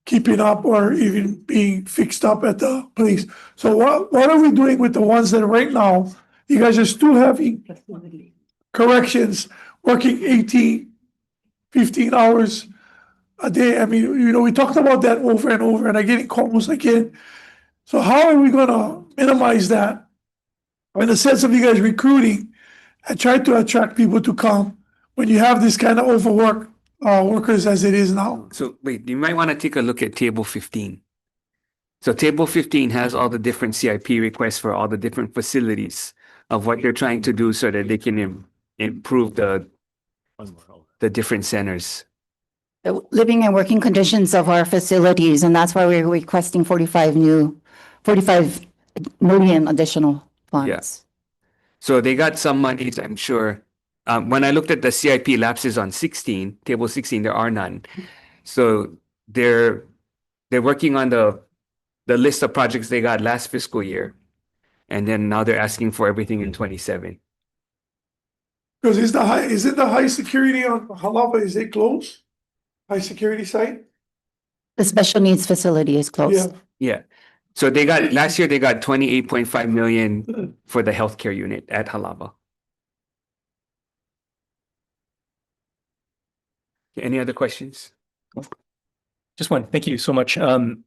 keeping up or even being fixed up at the place. So what are we doing with the ones that right now, you guys are still having corrections, working 18, 15 hours a day? I mean, we talked about that over and over and I'm getting calls again. So how are we gonna minimize that in the sense of you guys recruiting and try to attract people to come when you have this kind of overwork workers as it is now?
So wait, you might want to take a look at table 15. So table 15 has all the different CIP requests for all the different facilities of what they're trying to do so that they can improve the different centers.
The living and working conditions of our facilities, and that's why we're requesting 45 million additional funds.
Yeah. So they got some monies, I'm sure. When I looked at the CIP lapses on table 16, there are none. So they're working on the list of projects they got last fiscal year. And then now they're asking for everything in 27.
Because is it the high security on Halava, is it closed? High security site?
The special needs facility is closed.
Yeah. So last year they got 28.5 million for the healthcare unit at Halava. Any other questions?
Just one. Thank you so much. I'm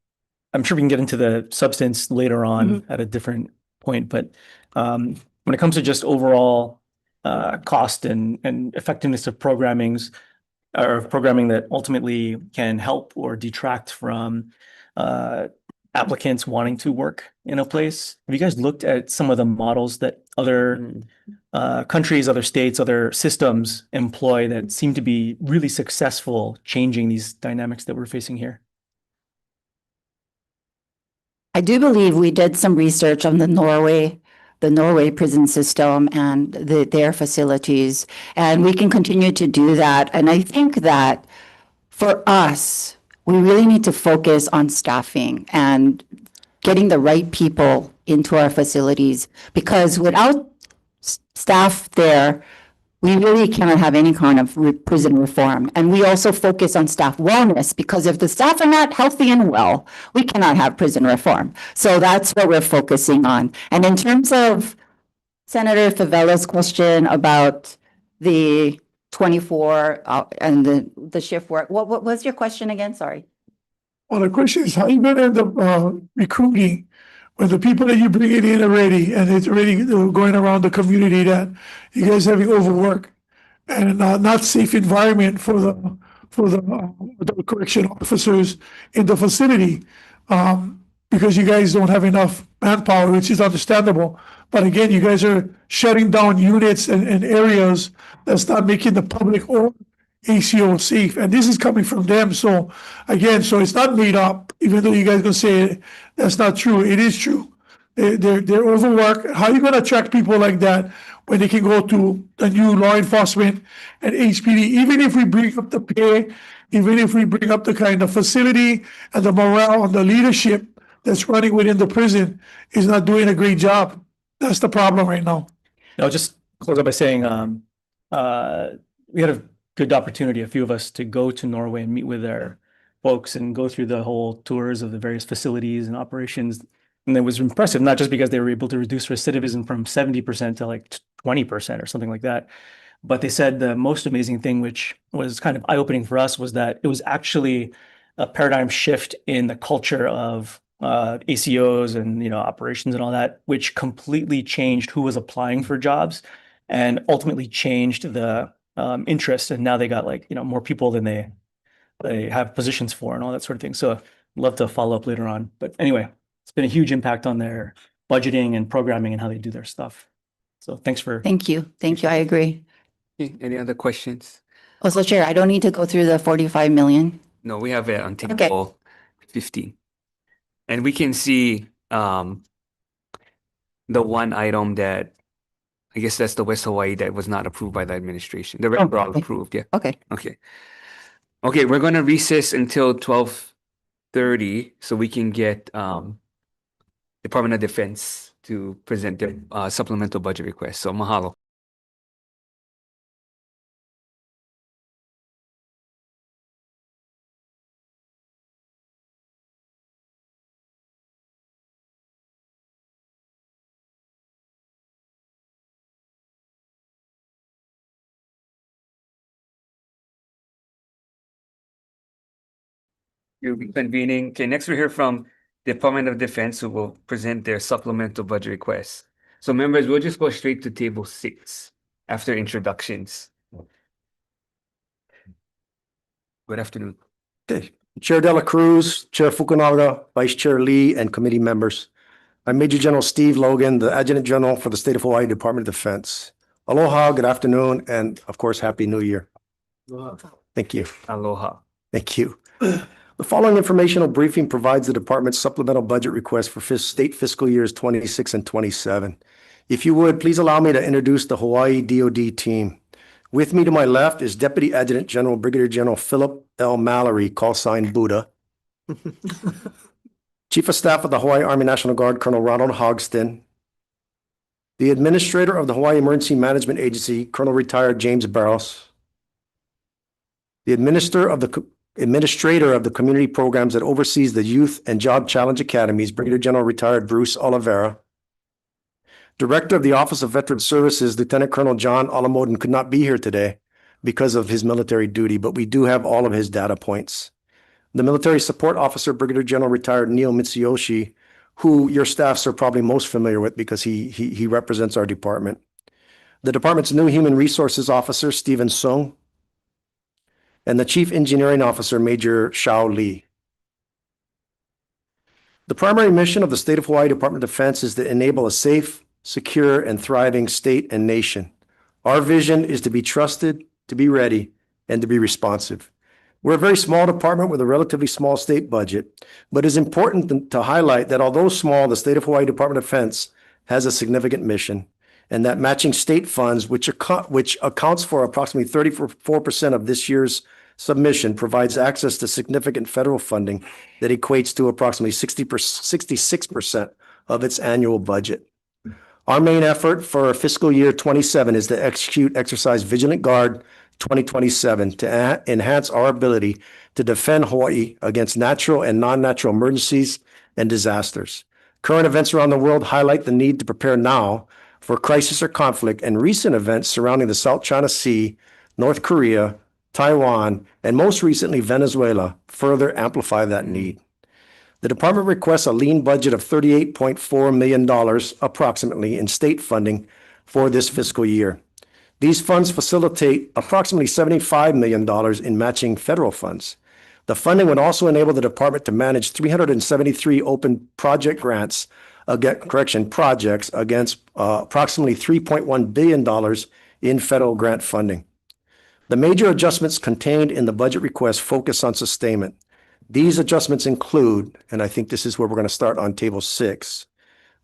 sure we can get into the substance later on at a different point, but when it comes to just overall cost and effectiveness of programming that ultimately can help or detract from applicants wanting to work in a place, have you guys looked at some of the models that other countries, other states, other systems employ that seem to be really successful changing these dynamics that we're facing here?
I do believe we did some research on the Norway prison system and their facilities, and we can continue to do that. And I think that for us, we really need to focus on staffing and getting the right people into our facilities, because without staff there, we really cannot have any kind of prison reform. And we also focus on staff wellness, because if the staff are not healthy and well, we cannot have prison reform. So that's what we're focusing on. And in terms of Senator Favela's question about the 24 and the shift work, what was your question again? Sorry.
Well, the question is, how are you gonna end up recruiting when the people that you bring in already, and it's already going around the community that you guys having overwork and not safe environment for the correction officers in the facility, because you guys don't have enough manpower, which is understandable. But again, you guys are shutting down units and areas that's not making the public or ACO safe, and this is coming from them. So again, so it's not made up, even though you guys gonna say that's not true. It is true. They're overworked. How are you gonna attract people like that when they can go to the new law enforcement and HPD? Even if we bring up the pay, even if we bring up the kind of facility and the morale and the leadership that's running within the prison is not doing a great job. That's the problem right now.
I'll just close up by saying, we had a good opportunity, a few of us, to go to Norway and meet with their folks and go through the whole tours of the various facilities and operations. And it was impressive, not just because they were able to reduce recidivism from 70% to like 20% or something like that. But they said the most amazing thing, which was kind of eye-opening for us, was that it was actually a paradigm shift in the culture of ACOs and, you know, operations and all that, which completely changed who was applying for jobs and ultimately changed the interest. And now they got, like, you know, more people than they have positions for and all that sort of thing. So I'd love to follow up later on. But anyway, it's been a huge impact on their budgeting and programming and how they do their stuff. So thanks for.
Thank you. Thank you. I agree.
Okay, any other questions?
Also, Chair, I don't need to go through the 45 million.
No, we have it on
Okay.
table 15. And we can see the one item that, I guess that's the West Hawaii, that was not approved by the administration. The rest were all
Okay.
approved, yeah.
Okay.
Okay. Okay, we're gonna recess until 12:30 so we can get Department of Defense to present their supplemental budget request. So mahalo. You'll be convening. Okay, next we hear from Department of Defense, who will present their supplemental budget request. So members, we'll just go straight to table 6 after introductions. Good afternoon.
Okay. Chair Dela Cruz, Chair Fukunaga, Vice Chair Lee, and committee members. I'm Major General Steve Logan, the Adjutant General for the State of Hawaii Department of Defense. Aloha, good afternoon, and of course, Happy New Year. Thank you.
Aloha.
Thank you. The following informational briefing provides the department's supplemental budget request for state fiscal years 26 and 27. If you would, please allow me to introduce the Hawaii DoD team. With me to my left is Deputy Adjutant General Brigadier General Philip L. Mallory, call sign Buddha. Chief of Staff of the Hawaii Army National Guard, Colonel Ronald Hogston. The Administrator of the Hawaii Emergency Management Agency, Colonel Retired James Barros. The Administrator of the Community Programs that oversees the Youth and Job Challenge Academies, Brigadier General Retired Bruce Oliveira. Director of the Office of Veteran Services, Lieutenant Colonel John Alamoden, could not be here today because of his military duty, but we do have all of his data points. The Military Support Officer, Brigadier General Retired Neil Mitsuyoshi, who your staffs are probably most familiar with because he represents our department. The department's new Human Resources Officer, Stephen Sung, and the Chief Engineering Officer, Major Shao Lee. The primary mission of the State of Hawaii Department of Defense is to enable a safe, secure, and thriving state and nation. Our vision is to be trusted, to be ready, and to be responsive. We're a very small department with a relatively small state budget, but it's important to highlight that although small, the State of Hawaii Department of Defense has a significant mission, and that matching state funds, which accounts for approximately 34% of this year's submission, provides access to significant federal funding that equates to approximately 66% of its annual budget. Our main effort for fiscal year 27 is to execute Exercise Vigilant Guard 2027 to enhance our ability to defend Hawaii against natural and non-natural emergencies and disasters. Current events around the world highlight the need to prepare now for crisis or conflict, and recent events surrounding the South China Sea, North Korea, Taiwan, and most recently Venezuela further amplify that need. The department requests a lean budget of $38.4 million approximately in state funding for this fiscal year. These funds facilitate approximately $75 million in matching federal funds. The funding would also enable the department to manage 373 open project grants, projects against approximately $3.1 billion in federal grant funding. The major adjustments contained in the budget request focus on sustainment. These adjustments include, and I think this is where we're going to start on table 6,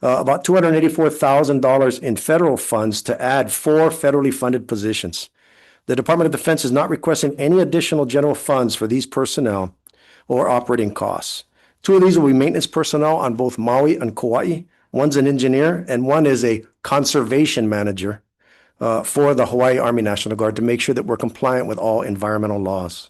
about $284,000 in federal funds to add 4 federally funded positions. The Department of Defense is not requesting any additional general funds for these personnel or operating costs. 2 of these will be maintenance personnel on both Maui and Kauai. One's an engineer and one is a conservation manager. for the Hawaii Army National Guard to make sure that we're compliant with all environmental laws.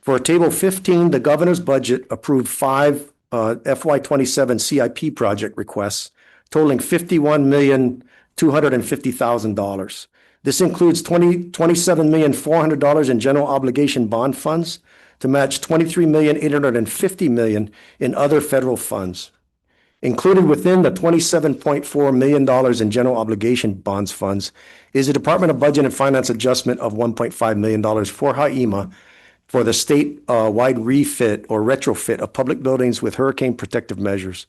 For Table 15, the governor's budget approved 5 FY27 CIP project requests totaling $51,250,000. This includes $27,400,000 in general obligation bond funds to match $23,850,000 in other federal funds. Included within the $27.4 million in general obligation bonds funds is a Department of Budget and Finance adjustment of $1.5 million for HAIMA for the state-wide refit or retrofit of public buildings with hurricane protective measures.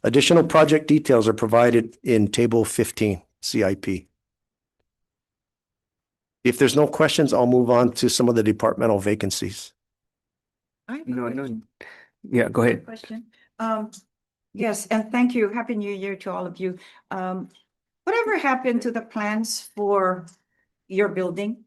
Additional project details are provided in Table 15, CIP. If there's no questions, I'll move on to some of the departmental vacancies.
No. Yeah, go ahead.
Question. Yes, and thank you. Happy New Year to all of you. Whatever happened to the plans for your building,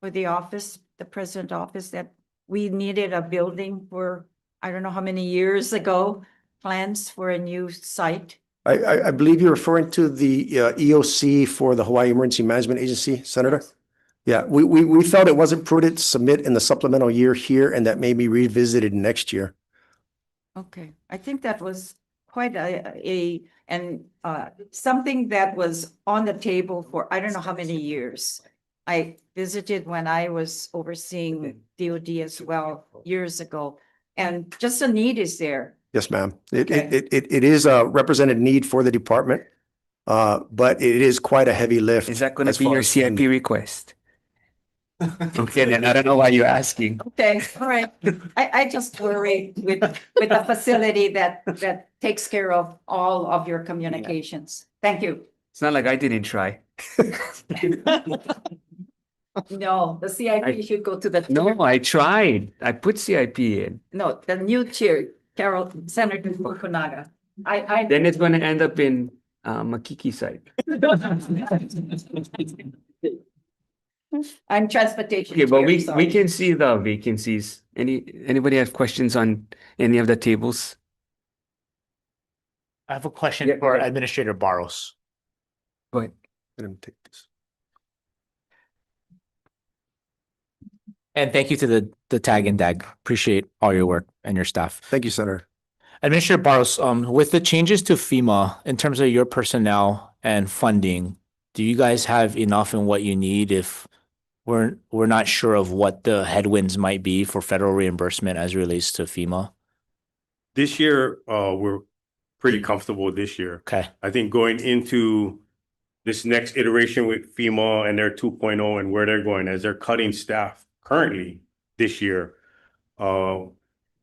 for the office, the president office, that we needed a building for, I don't know how many years ago, plans for a new site?
I believe you're referring to the EOC for the Hawaii Emergency Management Agency, Senator? Yeah, we felt it wasn't prudent to submit in the supplemental year here, and that may be revisited next year.
Okay, I think that was quite something that was on the table for I don't know how many years. I visited when I was overseeing DOD as well years ago, and just a need is there.
Yes, ma'am. It is a represented need for the department, but it is quite a heavy lift.
Is that going
as
to be
far
your
as
CIP
funding.
request? Okay, then I don't know why you're asking.
Okay, all right. I just worry with a facility that takes care of all of your communications. Thank you.
It's not like I didn't try.
No, the CIP should go to the.
No, I tried. I put CIP in.
No, the new chair, Senator Fukunaga.
Then it's going to end up in Makiki side.
I'm transportation.
Okay, but
chair,
we
sorry.
can see the vacancies. Anybody have questions on any of the tables?
I have a question
Yeah, go
for
ahead.
Administrator Barros.
Go ahead.
Let him take this.
And thank you to the TAG and DAG. Appreciate all your work and your staff.
Thank you, Senator.
Administrator Barros, with the changes to FEMA in terms of your personnel and funding, do you guys have enough in what you need if we're not sure of what the headwinds might be for federal reimbursement as it relates to FEMA?
This year, we're pretty comfortable this year.
Okay.
I think going into this next iteration with FEMA and their 2.0 and where they're going, as they're cutting staff currently this year,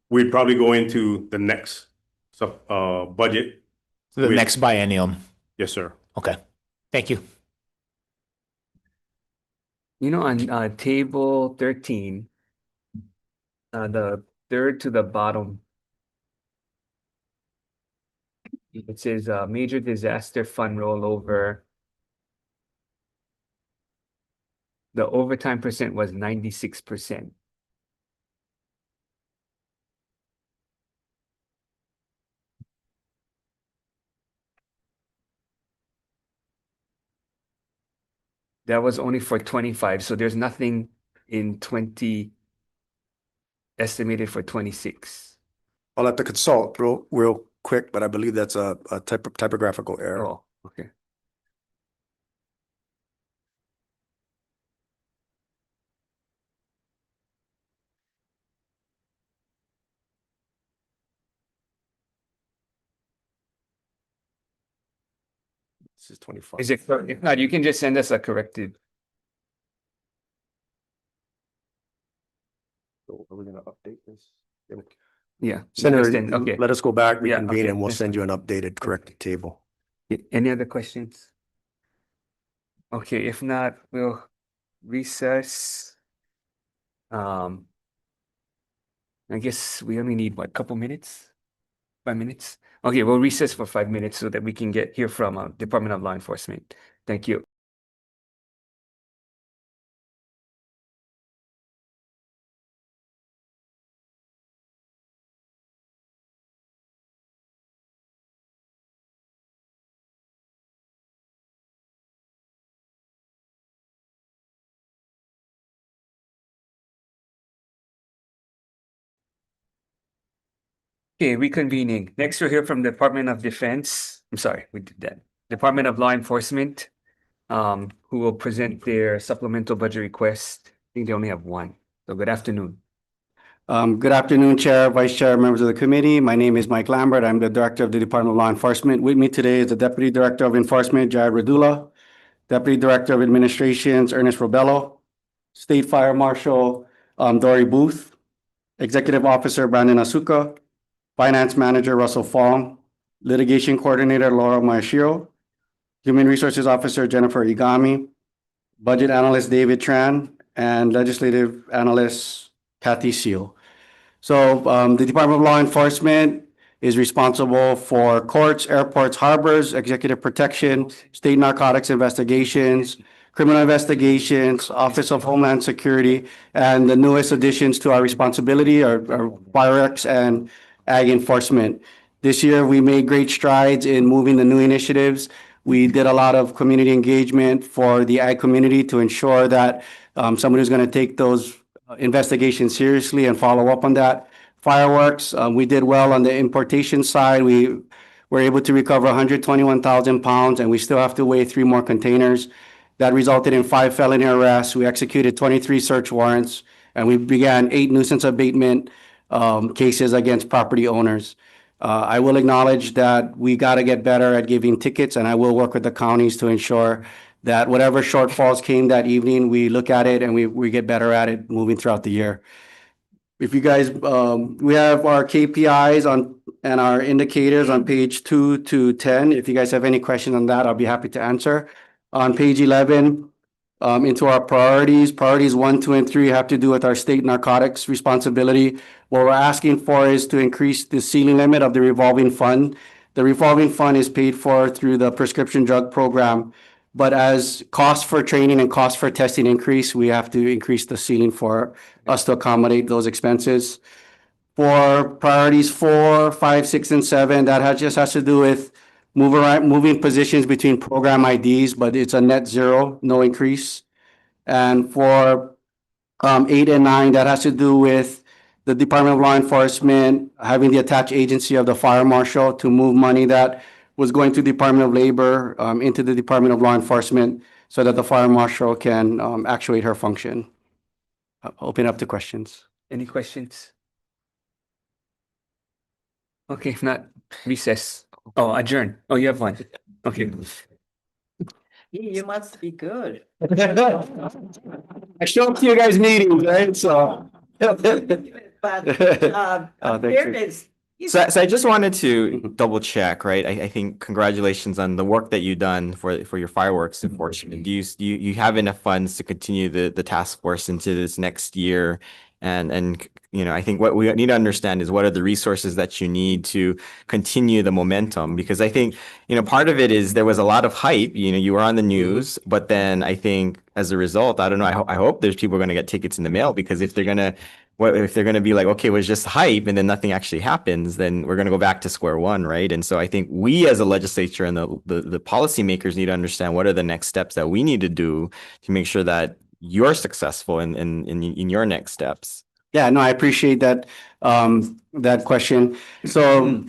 we'd probably go into the next budget.
The next biennium.
Yes, sir.
Okay. Thank you.
You know, on table 13, the third to the bottom, it says major disaster fund rollover. The overtime percent was 96%. That was only for 25, so there's nothing in 20 estimated for 26.
I'll have to consult real quick, but I believe that's a typographical error.
Oh, okay.
This is 25.
Is it, if not, you can just send us a corrected.
So are we going to update this?
Yeah.
Senator,
Understand. Okay.
let us go back,
Yeah,
reconvene,
okay,
and we'll
that's
send you an updated corrected table.
Any other questions? Okay, if not, we'll recess. I guess we only need what, couple minutes? 5 minutes? Okay, we'll recess for 5 minutes so that we can hear from Department of Law Enforcement. Thank you. Okay, reconvening. Next, we'll hear from the Department of Defense. I'm sorry, we did that. Department of Law Enforcement, who will present their supplemental budget request. I think they only have one. So good afternoon.
Good afternoon, Chair, Vice Chair, members of the committee. My name is Mike Lambert. I'm the Director of the Department of Law Enforcement. With me today is the Deputy Director of Enforcement, Jared Radula, Deputy Director of Administrations, Ernest Robello, State Fire Marshal, Dory Booth, Executive Officer, Brandon Asuka, Finance Manager, Russell Fong, Litigation Coordinator, Laura Mayashiro, Human Resources Officer, Jennifer Igami, Budget Analyst, David Tran, and Legislative Analyst, Kathy Seal. So the Department of Law Enforcement is responsible for courts, airports, harbors, executive protection, state narcotics investigations, criminal investigations, Office of Homeland Security, and the newest additions to our responsibility are fireworks and ag enforcement. This year, we made great strides in moving the new initiatives. We did a lot of community engagement for the ag community to ensure that somebody who's going to take those investigation seriously and follow up on that. Fireworks, we did well on the importation side. We were able to recover 121,000 pounds, and we still have to weigh 3 more containers. That resulted in 5 felony arrests. We executed 23 search warrants, and we began 8 nuisance abatement cases against property owners. I will acknowledge that we got to get better at giving tickets, and I will work with the counties to ensure that whatever shortfalls came that evening, we look at it and we get better at it moving throughout the year. If you guys, we have our KPIs on and our indicators on page 2 to 10. If you guys have any questions on that, I'll be happy to answer. On page 11, into our priorities 1, 2, and 3 have to do with our state narcotics responsibility. What we're asking for is to increase the ceiling limit of the revolving fund. The revolving fund is paid for through the prescription drug program. But as costs for training and costs for testing increase, we have to increase the ceiling for us to accommodate those expenses. For priorities 4, 5, 6, and 7, that just has to do with moving positions between program IDs, but it's a net zero, no increase. And for 8 and 9, that has to do with the Department of Law Enforcement having the attached agency of the Fire Marshal to move money that was going to Department of Labor into the Department of Law Enforcement so that the Fire Marshal can actuate her function. I'll open up to questions.
Any questions? Okay, if not, recess. Oh, adjourn. Oh, you have one. Okay.
You must be good. I show up to you guys' meetings, right? So.
So I just wanted to double check, right? I think congratulations on the work that you've done for your fireworks enforcement. Do you have enough funds to continue the task force into this next year? And you know, I think what we need to understand is what are the resources that you need to continue the momentum? Because I think, you know, part of it is there was a lot of hype, you know, you were on the news, but then I think as a result, I don't know, I hope there's people going to get tickets in the mail, because if they're going to be like, okay, it was just hype and then nothing actually happens, then we're going to go back to square one, right? And so I think we as a legislature and the policymakers need to understand what are the next steps that we need to do to make sure that you're successful in your next steps.
Yeah, no, I appreciate that that question. So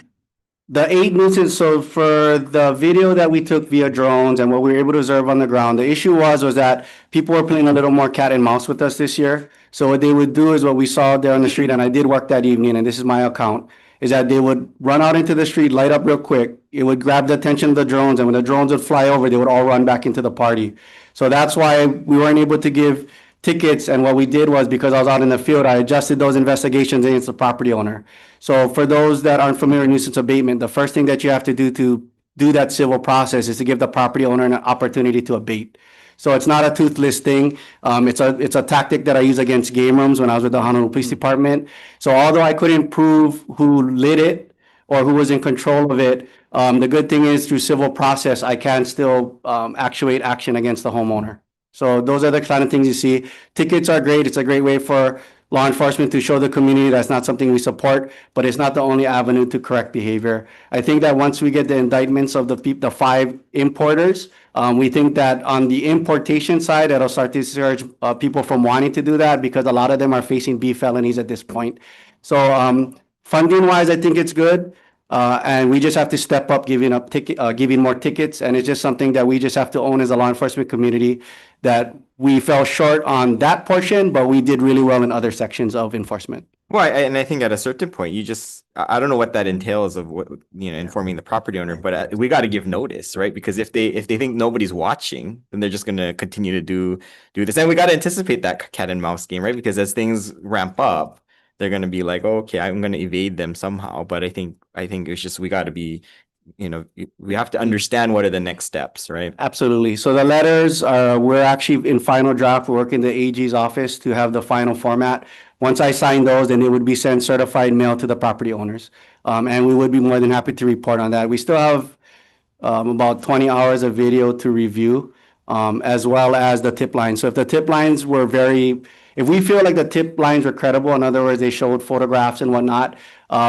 the 8 nuisance, so for the video that we took via drones and what we were able to observe on the ground, the issue was that people were playing a little more cat and mouse with us this year. So what they would do is what we saw there on the street, and I did work that evening, and this is my account, is that they would run out into the street, light up real quick. It would grab the attention of the drones, and when the drones would fly over, they would all run back into the party. So that's why we weren't able to give tickets. And what we did was, because I was out in the field, I adjusted those investigations against the property owner. So for those that aren't familiar with nuisance abatement, the first thing that you have to do that civil process is to give the property owner an opportunity to abate. So it's not a toothless thing. It's a tactic that I use against game rooms when I was with the Honolulu Police Department. So although I couldn't prove who lit it or who was in control of it, the good thing is through civil process, I can still actuate action against the homeowner. So those are the kind of things you see. Tickets are great. It's a great way for law enforcement to show the community that's not something we support, but it's not the only avenue to correct behavior. I think that once we get the indictments of the 5 importers, we think that on the importation side, it'll start to discourage people from wanting to do that, because a lot of them are facing B felonies at this point. So Funding wise, I think it's good. And we just have to step up, giving more tickets. And it's just something that we just have to own as a law enforcement community, that we fell short on that portion, but we did really well in other sections of enforcement.
Well, and I think at a certain point, I don't know what that entails of what, informing the property owner, but we got to give notice, right? Because if they think nobody's watching, then they're just going to continue to do this. And we got to anticipate that cat and mouse game, right? Because as things ramp up, they're going to be like, oh, okay, I'm going to evade them somehow. But I think it's just, we got to be, we have to understand what are the next steps, right?
Absolutely. So the letters we're actually in final draft. We're working the AG's office to have the final format. Once I sign those, then it would be sent certified mail to the property owners. And we would be more than happy to report on that. We still have about 20 hours of video to review, as well as the tip lines. So if the tip lines were if we feel like the tip lines were credible, in other words, they showed photographs and whatnot,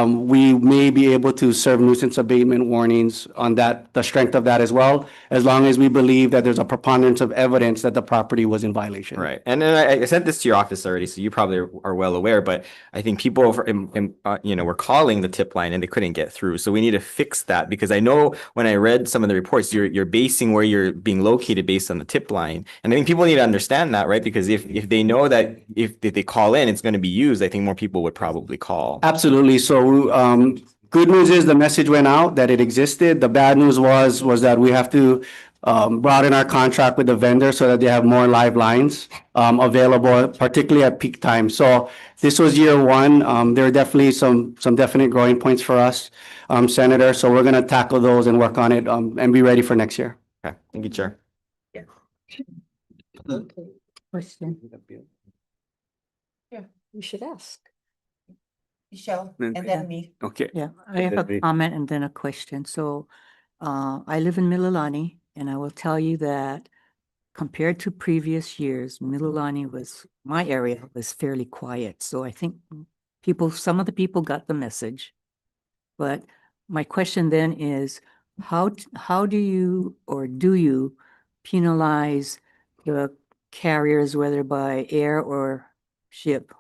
we may be able to serve nuisance abatement warnings on that, the strength of that as well, as long as we believe that there's a preponderance of evidence that the property was in violation.
Right. And then I sent this to your office already, so you probably are well aware, but I think people were calling the tip line and they couldn't get through. So we need to fix that, because I know when I read some of the reports, you're basing where you're being located based on the tip line. And I think people need to understand that, right? Because if they know that if they call in, it's going to be used, I think more people would probably call.
Absolutely. So good news is the message went out that it existed. The bad news was that we have to broaden our contract with the vendor so that they have more live lines available, particularly at peak time. So this was year one. There are definitely some definite growing points for us, Senator. So we're going to tackle those and work on it and be ready for next year.
Okay. Thank you, Chair.
Question.
Yeah, you should ask.
Michelle,
Then-
and then me.
Okay.
Yeah, I have a comment and then a question. So I live in Mililani, and I will tell you that compared to previous years, my area was fairly quiet. So I think some of the people got the message. But my question then is, how do you penalize the carriers, whether by air or ship,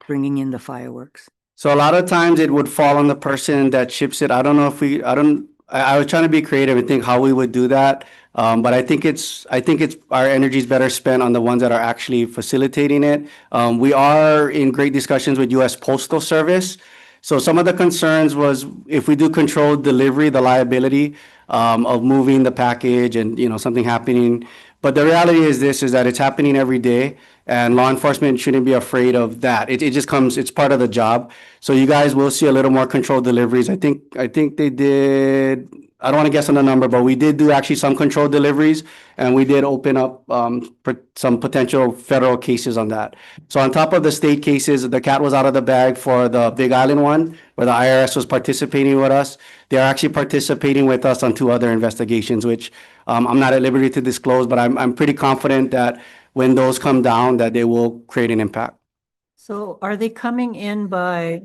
bringing in the fireworks?
So a lot of times it would fall on the person that ships it. I don't know if I was trying to be creative and think how we would do that. But I think it's our energy is better spent on the ones that are actually facilitating it. We are in great discussions with US Postal Service. So some of the concerns was if we do controlled delivery, the liability of moving the package and, something happening. But the reality is that it's happening every day, and law enforcement shouldn't be afraid of that. It just comes, it's part of the job. So you guys will see a little more controlled deliveries. I think they did, I don't want to guess on the number, but we did do actually some controlled deliveries, and we did open up some potential federal cases on that. So on top of the state cases, the cat was out of the bag for the Big Island one, where the IRS was participating with us. They're actually participating with us on 2 other investigations, which I'm not at liberty to disclose, but I'm pretty confident that when those come down, that they will create an impact.
So are they coming in by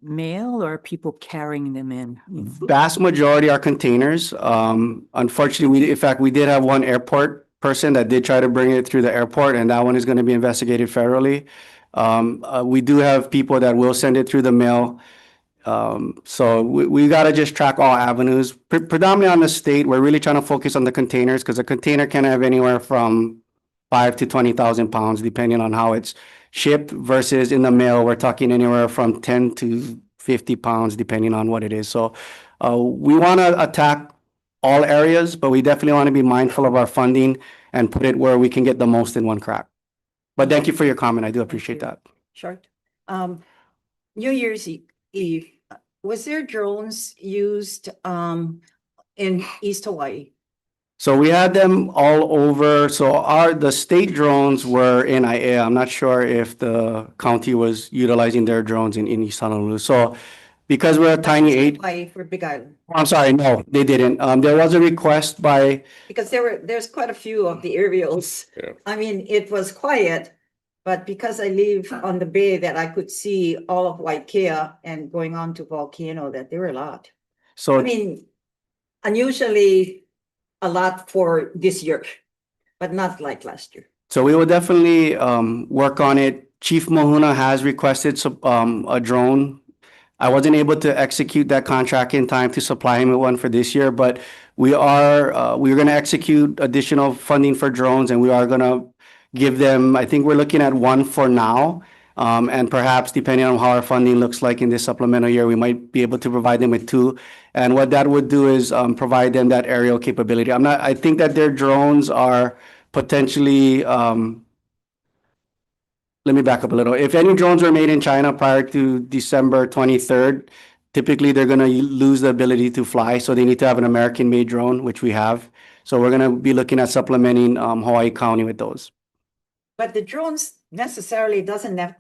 mail, or are people carrying them in?
Vast majority are containers. Unfortunately, we did have one airport person that did try to bring it through the airport, and that one is going to be investigated federally. We do have people that will send it through the mail. So we got to just track all avenues. Predominantly on the state, we're really trying to focus on the containers, because a container can have anywhere from 5 to 20,000 pounds, depending on how it's shipped, versus in the mail, we're talking anywhere from 10 to 50 pounds, depending on what it is. So we want to attack all areas, but we definitely want to be mindful of our funding and put it where we can get the most in one crack. But thank you for your comment. I do appreciate that.
Short. New Year's Eve, was there drones used in East Hawaii?
So we had them all over. So the state drones were in NIA. I'm not sure if the county was utilizing their drones in East Honolulu. So because we're a tiny aid.
Hawaii for Big Island.
I'm sorry, no, they didn't. There was a request by.
Because there's quite a few of the aerials.
Yeah.
I mean, it was quiet, but because I live on the bay, that I could see all of Waikea and going on to Volcano, that there were a lot.
So
I mean, unusually a lot for this year, but not like last year.
So we will definitely work on it Chief Mahuna has requested a drone. I wasn't able to execute that contract in time to supply him with one for this year, but we're gonna execute additional funding for drones, and we are gonna give them, I think we're looking at one for now. And perhaps depending on how our funding looks like in this supplemental year, we might be able to provide them with two. And what that would do is provide them that aerial capability. I think that their drones are potentially, let me back up a little. If any drones were made in China prior to December 23rd, typically they're gonna lose the ability to fly, so they need to have an American-made drone, which we have. So we're gonna be looking at supplementing Hawaii County with those.
But the drones doesn't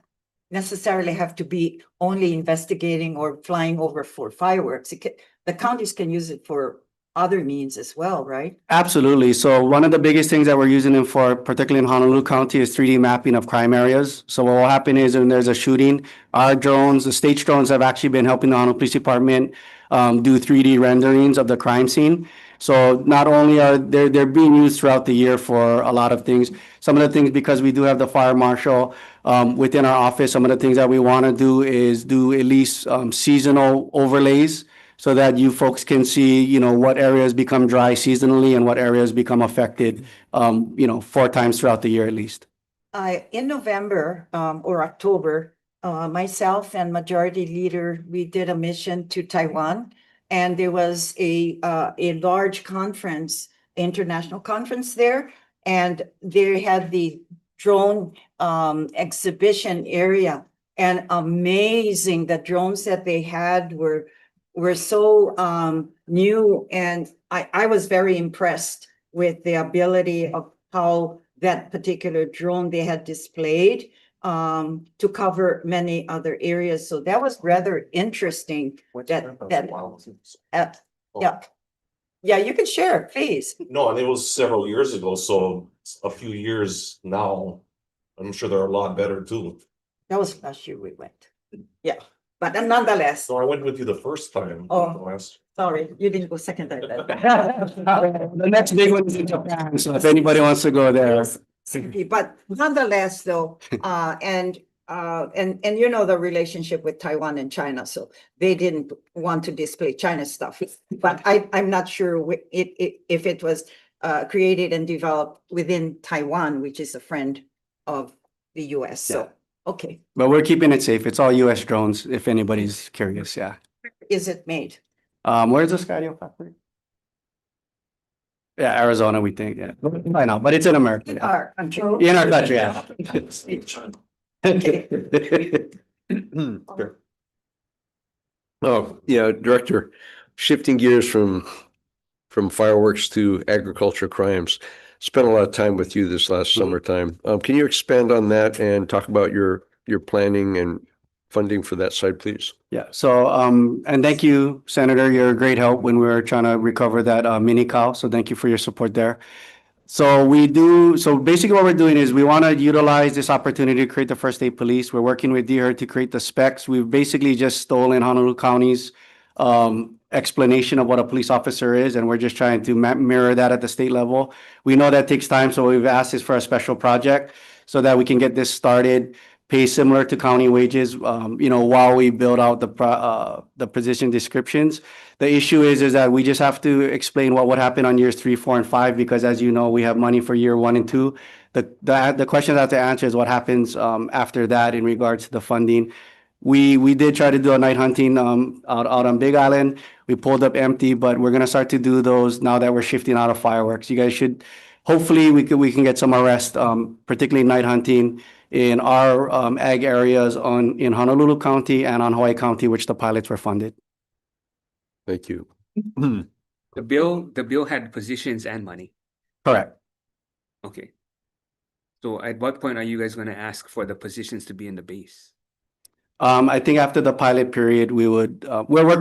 necessarily have to be only investigating or flying over for fireworks. The counties can use it for other means as well, right?
Absolutely. So one of the biggest things that we're using it for, particularly in Honolulu County, is 3D mapping of crime areas. So what will happen is when there's a shooting, our drones, the state drones, have actually been helping the Honolulu Police Department do 3D renderings of the crime scene. So not only are they're being used throughout the year for a lot of things. Some of the things, because we do have the fire marshal within our office, some of the things that we want to do is do at least seasonal overlays, so that you folks can see, what areas become dry seasonally and what areas become affected, 4 times throughout the year at least.
In November or October, myself and Majority Leader, we did a mission to Taiwan, and there was a large conference, international conference there, and they had the drone exhibition area, and amazing, the drones that they had were so new, and I was very impressed with the ability of how that particular drone they had displayed to cover many other areas. So that was rather interesting. Yeah, you can share, please.
No, and it was several years ago, so a few years now, I'm sure they're a lot better too.
That was last year we went. Yeah. But nonetheless.
So I went with you the first time.
Oh, sorry, you didn't go second time.
The next big one is in Japan, so if anybody wants to go there.
But nonetheless, though, and the relationship with Taiwan and China, so they didn't want to display China stuff. But I'm not sure if it was created and developed within Taiwan, which is a friend of the US. So. Okay.
But we're keeping it safe. It's all US drones, if anybody's curious, yeah.
Is it made?
Where's the Skydio factory? Yeah, Arizona, we think, yeah. I know, but it's in America.
In our country.
In our country, yeah.
Oh, yeah, Director, shifting gears from fireworks to agriculture crimes. Spent a lot of time with you this last summertime. Can you expand on that and talk about your planning and funding for that side, please?
Yeah, so, and thank you, Senator. You're a great help when we were trying to recover that mini cow. So thank you for your support there. So basically what we're doing is we want to utilize this opportunity to create the first aid police. We're working with DHER to create the specs. We've basically just stolen Honolulu County's explanation of what a police officer is, and we're just trying to mirror that at the state level. We know that takes time, so we've asked this for a special project so that we can get this started, pay similar to county wages, while we build out the position descriptions. The issue is that we just have to explain what would happen on years 3, 4, and 5, because as you know, we have money for year 1 and 2. The question I have to answer is what happens after that in regards to the funding. We did try to do a night hunting out on Big Island. We pulled up empty, but we're gonna start to do those now that we're shifting out of fireworks. You guys should, hopefully we can get some arrest, particularly night hunting in our ag areas in Honolulu County and on Hawaii County, which the pilots were funded.
Thank you.
The bill had positions and money.
Correct.
Okay. So at what point are you guys going to ask for the positions to be in the base?
I think after the pilot period, we're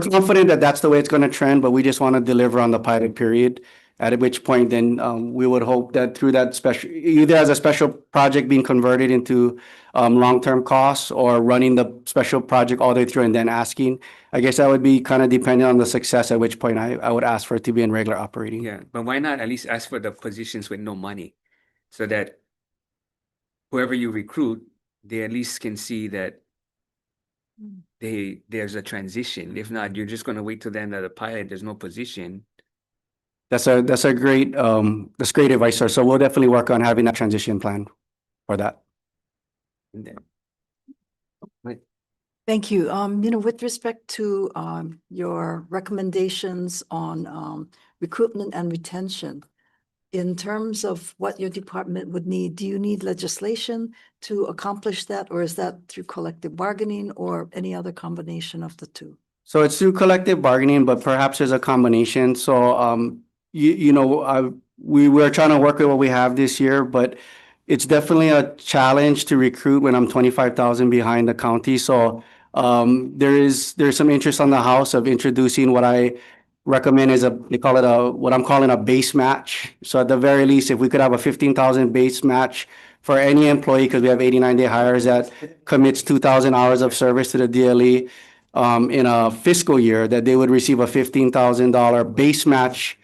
confident that that's the way it's going to trend, but we just want to deliver on the pilot period. At which point, then we would hope that through that either as a special project being converted into long-term costs, or running the special project all the way through and then asking. I guess that would be kind of dependent on the success, at which point I would ask for it to be in regular operating.
Yeah, but why not at least ask for the positions with no money, so that whoever you recruit they at least can see that there's a transition. If not, you're just gonna wait till the end of the pilot, there's no position.
That's a great, that's great advice, sir. So we'll definitely work on having that transition plan for that.
And then,
Thank you. With respect to your recommendations on recruitment and retention, in terms of what your department would need, do you need legislation to accomplish that, or is that through collective bargaining or any other combination of the two?
So it's through collective bargaining, but perhaps there's a combination. So, we were trying to work with what we have this year, but it's definitely a challenge to recruit when I'm 25,000 behind the county. So, there's some interest on the House of introducing what I recommend is what I'm calling a base match. So at the very least, if we could have a 15,000 base match for any employee, because we have 89-day hires that commits 2,000 hours of service to the DLE, in a fiscal year, that they would receive a $15,000 base match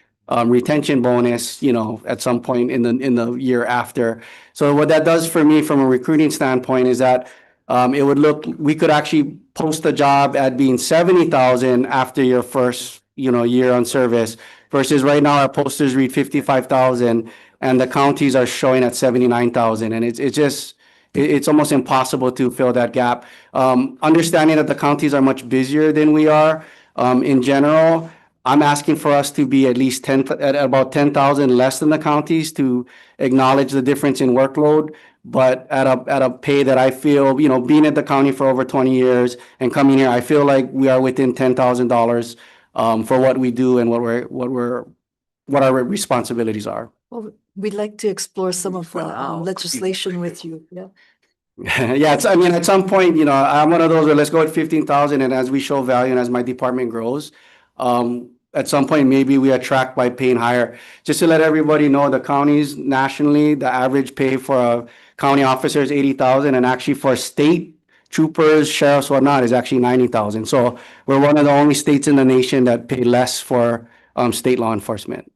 retention bonus, at some point in the year after. So what that does for me from a recruiting standpoint is that we could actually post a job at being 70,000 after your first, year on service, versus right now our posters read 55,000 and the counties are showing at 79,000. And it's almost impossible to fill that gap. Understanding that the counties are much busier than we are, in general, I'm asking for us to be at least at about 10,000 less than the counties to acknowledge the difference in workload, but at a pay that I feel, being at the county for over 20 years and coming here, I feel like we are within $10,000 for what we do and what our responsibilities are.
Well, we'd like to explore some of the legislation with you. Yeah.
Yeah, at some point, I'm one of those where let's go at 15,000, and as we show value and as my department grows, at some point, maybe we attract by paying higher. Just to let everybody know, the counties nationally, the average pay for a county officer is 80,000, and actually for state troopers, sheriffs, whatnot, is actually 90,000. So we're one of the only states in the nation that pay less for state law enforcement.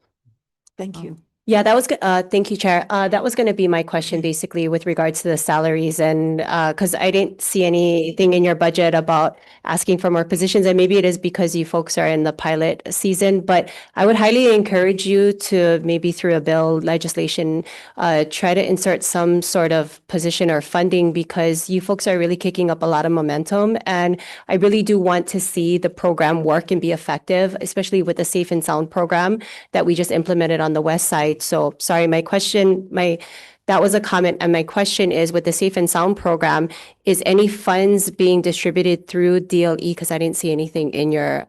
Thank you.
Yeah, thank you, Chair. That was going to be my question, basically, with regards to the salaries, and because I didn't see anything in your budget about asking for more positions, and maybe it is because you folks are in the pilot season, but I would highly encourage you to maybe through a bill legislation, try to insert some sort of position or funding, because you folks are really kicking up a lot of momentum, and I really do want to see the program work and be effective, especially with the Safe and Sound program that we just implemented on the west side. So sorry, that was a comment. And my question is, with the Safe and Sound program, is any funds being distributed through DLE? Because I didn't see anything in your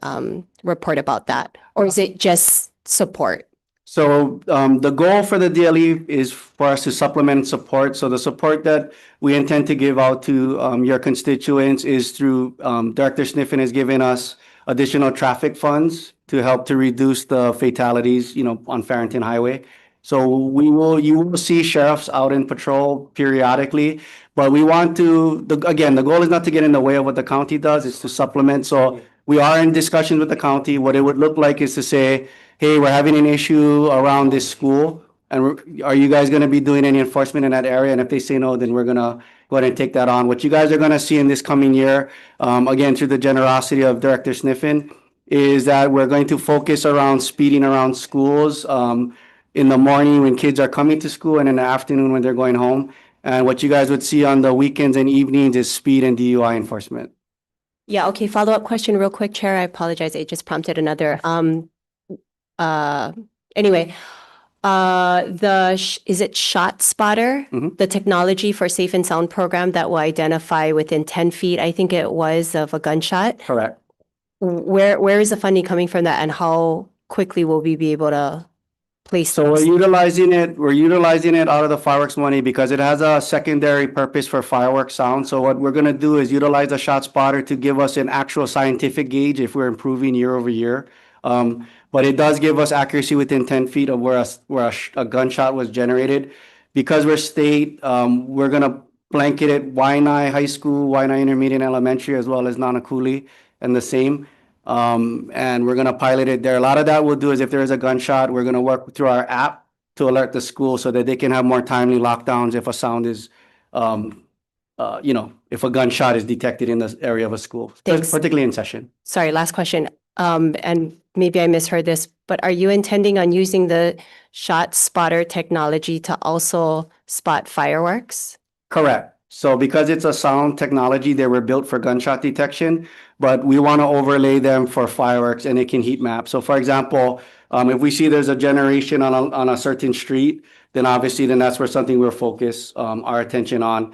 report about that. Or is it just support?
So the goal for the DLE is for us to supplement support. So the support that we intend to give out to your constituents is through Director Sniffen has given us additional traffic funds to help to reduce the fatalities, on Farrington Highway. So you will see sheriffs out in patrol periodically, but we want to, again, the goal is not to get in the way of what the county does, it's to supplement. So we are in discussions with the county. What it would look like is to say, hey, we're having an issue around this school, and are you guys gonna be doing any enforcement in that area? And if they say no, then we're gonna go ahead and take that on. What you guys are gonna see in this coming year, again, through the generosity of Director Sniffen, is that we're going to focus around speeding around schools in the morning when kids are coming to school and in the afternoon when they're going home. And what you guys would see on the weekends and evenings is speed and DUI enforcement.
Yeah, okay, follow-up question real quick, Chair. I apologize, it just prompted another. Anyway, is it Shot Spotter? The technology for Safe and Sound program that will identify within 10 feet, I think it was, of a gunshot?
Correct.
Where is the funding coming from that, and how quickly will we be able to place
So
those?
we're utilizing it out of the fireworks money because it has a secondary purpose for fireworks sound. So what we're gonna do is utilize the Shot Spotter to give us an actual scientific gauge if we're improving year over year. But it does give us accuracy within 10 feet of where a gunshot was generated. Because we're state, we're gonna blanket it Waianae High School, Waianae Intermediate and Elementary, as well as Nanakuli, and the same. And we're gonna pilot it there. A lot of that we'll do is if there is a gunshot, we're gonna work through our app to alert the school so that they can have more timely lockdowns if a sound is if a gunshot is detected in the area of a school,
Thanks.
particularly in session.
Sorry, last question. And maybe I misheard this, but are you intending on using the shot spotter technology to also spot fireworks?
Correct. So because it's a sound technology, they were built for gunshot detection, but we want to overlay them for fireworks and it can heat map. So for example, if we see there's a generation on a certain street, then obviously then that's where something we'll focus our attention on.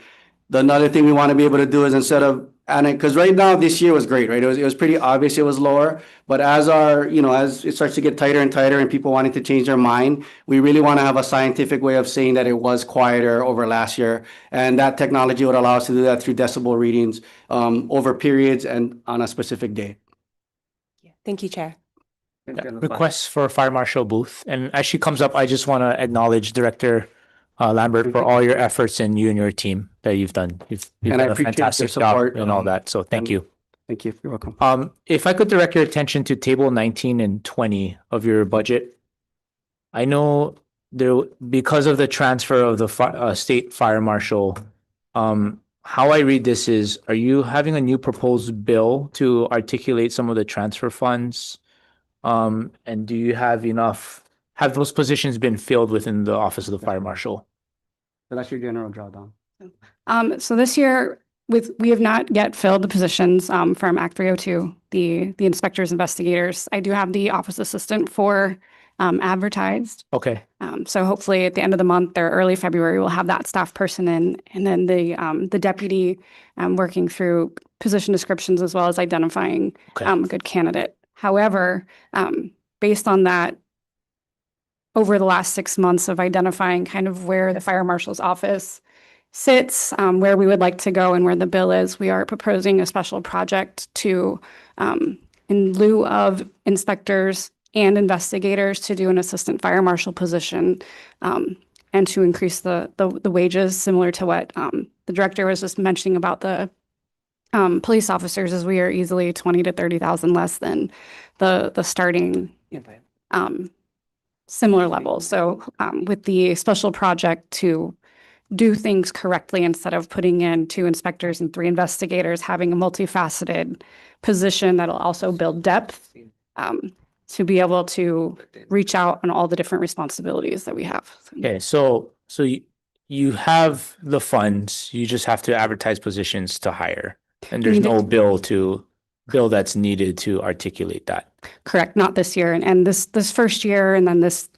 The another thing we want to be able to do is instead of adding, because right now this year was great, right? It was pretty obvious it was lower, but as as it starts to get tighter and tighter and people wanting to change their mind, we really want to have a scientific way of saying that it was quieter over last year. And that technology would allow us to do that through decibel readings over periods and on a specific day.
Thank you, Chair.
Requests for Fire Marshal Booth. And as she comes up, I just want to acknowledge Director Lambert for all your efforts and you and your team that you've done. You've
And I
done a
appreciate your
fantastic job
support,
and all that. So thank you.
Thank you. You're welcome.
If I could direct your attention to table 19 and 20 of your budget. I know because of the transfer of the state fire marshal, how I read this is, are you having a new proposed bill to articulate some of the transfer funds? And do you have those positions been filled within the office of the fire marshal?
So that's your general drawdown.
So this year, we have not yet filled the positions from Act 302, the inspectors, investigators. I do have the office assistant for advertised.
Okay.
So hopefully at the end of the month or early February, we'll have that staff person in, and then the deputy working through position descriptions as well as identifying a good candidate. However, based on that, over the last 6 months of identifying kind of where the fire marshal's office sits, where we would like to go and where the bill is, we are proposing a special project to, in lieu of inspectors and investigators, to do an assistant fire marshal position and to increase the wages, similar to what the director was just mentioning about the police officers, as we are easily 20 to 30,000 less than the starting similar level. So with the special project to do things correctly, instead of putting in 2 inspectors and 3 investigators, having a multifaceted position that'll also build depth to be able to reach out on all the different responsibilities that we have.
Okay, so you have the funds, you just have to advertise positions to hire, and there's no bill that's needed to articulate that.
Correct, not this year. And this first year and then this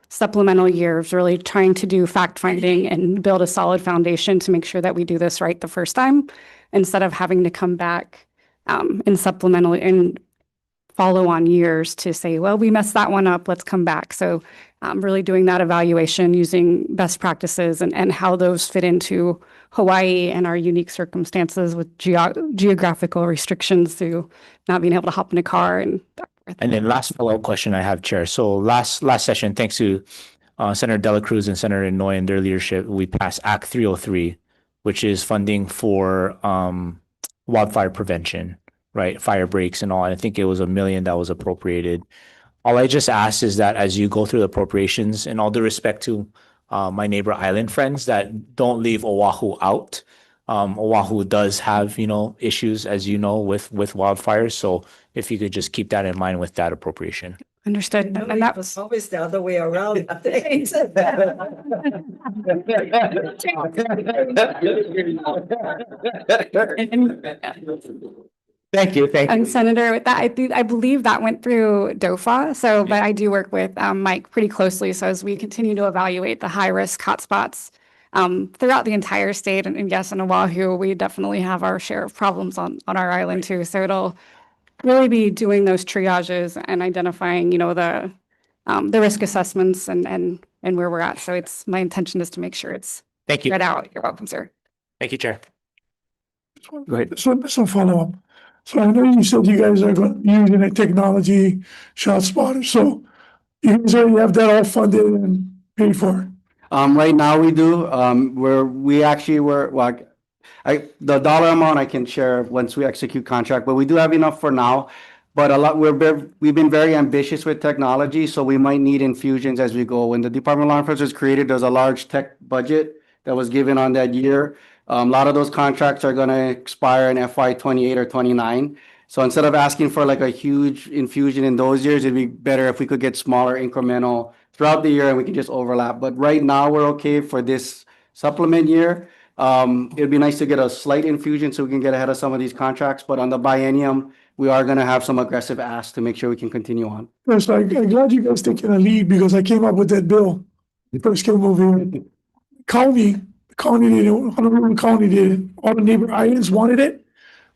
supplemental year is really trying to do fact finding and build a solid foundation to make sure that we do this right the first time, instead of having to come back in supplemental and follow on years to say, well, we messed that one up, let's come back. So really doing that evaluation using best practices and how those fit into Hawaii and our unique circumstances with geographical restrictions to not being able to hop in a car. And
then last follow-up question I have, Chair. So last session, thanks to Senator Dela Cruz and Senator Inouye and their leadership, we passed Act 303, which is funding for wildfire prevention, right? Fire breaks and all. I think it was $1 million that was appropriated. All I just ask is that as you go through the appropriations, and all due respect to my neighbor island friends, that don't leave Oahu out. Oahu does have, issues, as you know, with wildfires. So if you could just keep that in mind with that appropriation.
Understood. And that was
always the other way around.
Thank you.
And Senator, with that, I believe that went through DOFA. So, but I do work with Mike pretty closely. So as we continue to evaluate the high risk hotspots throughout the entire state, and yes, in Oahu, we definitely have our share of problems on our island too. So it'll really be doing those triages and identifying, the risk assessments and where we're at. So it's my intention is to make sure it's
Thank you.
spread out. You're welcome, sir.
Thank you, Chair.
Go ahead. So follow up. So I know you said you guys are using a technology shot spotter. So you guys already have that all funded and paid for?
Right now we do. The dollar amount I can share once we execute contract, but we do have enough for now. But we've been very ambitious with technology, so we might need infusions as we go. When the Department of Law Enforcement was created, there's a large tech budget that was given on that year. A lot of those contracts are gonna expire in FY 28 or 29. So instead of asking for like a huge infusion in those years, it'd be better if we could get smaller incremental throughout the year and we can just overlap. But right now, we're okay for this supplement year. It'd be nice to get a slight infusion so we can get ahead of some of these contracts, but on the biennium, we are gonna have some aggressive asks to make sure we can continue on.
Yes, I'm glad you guys taking a lead because I came up with that bill. First came over here. County did it, Honolulu County did it. All the neighbor islands wanted it.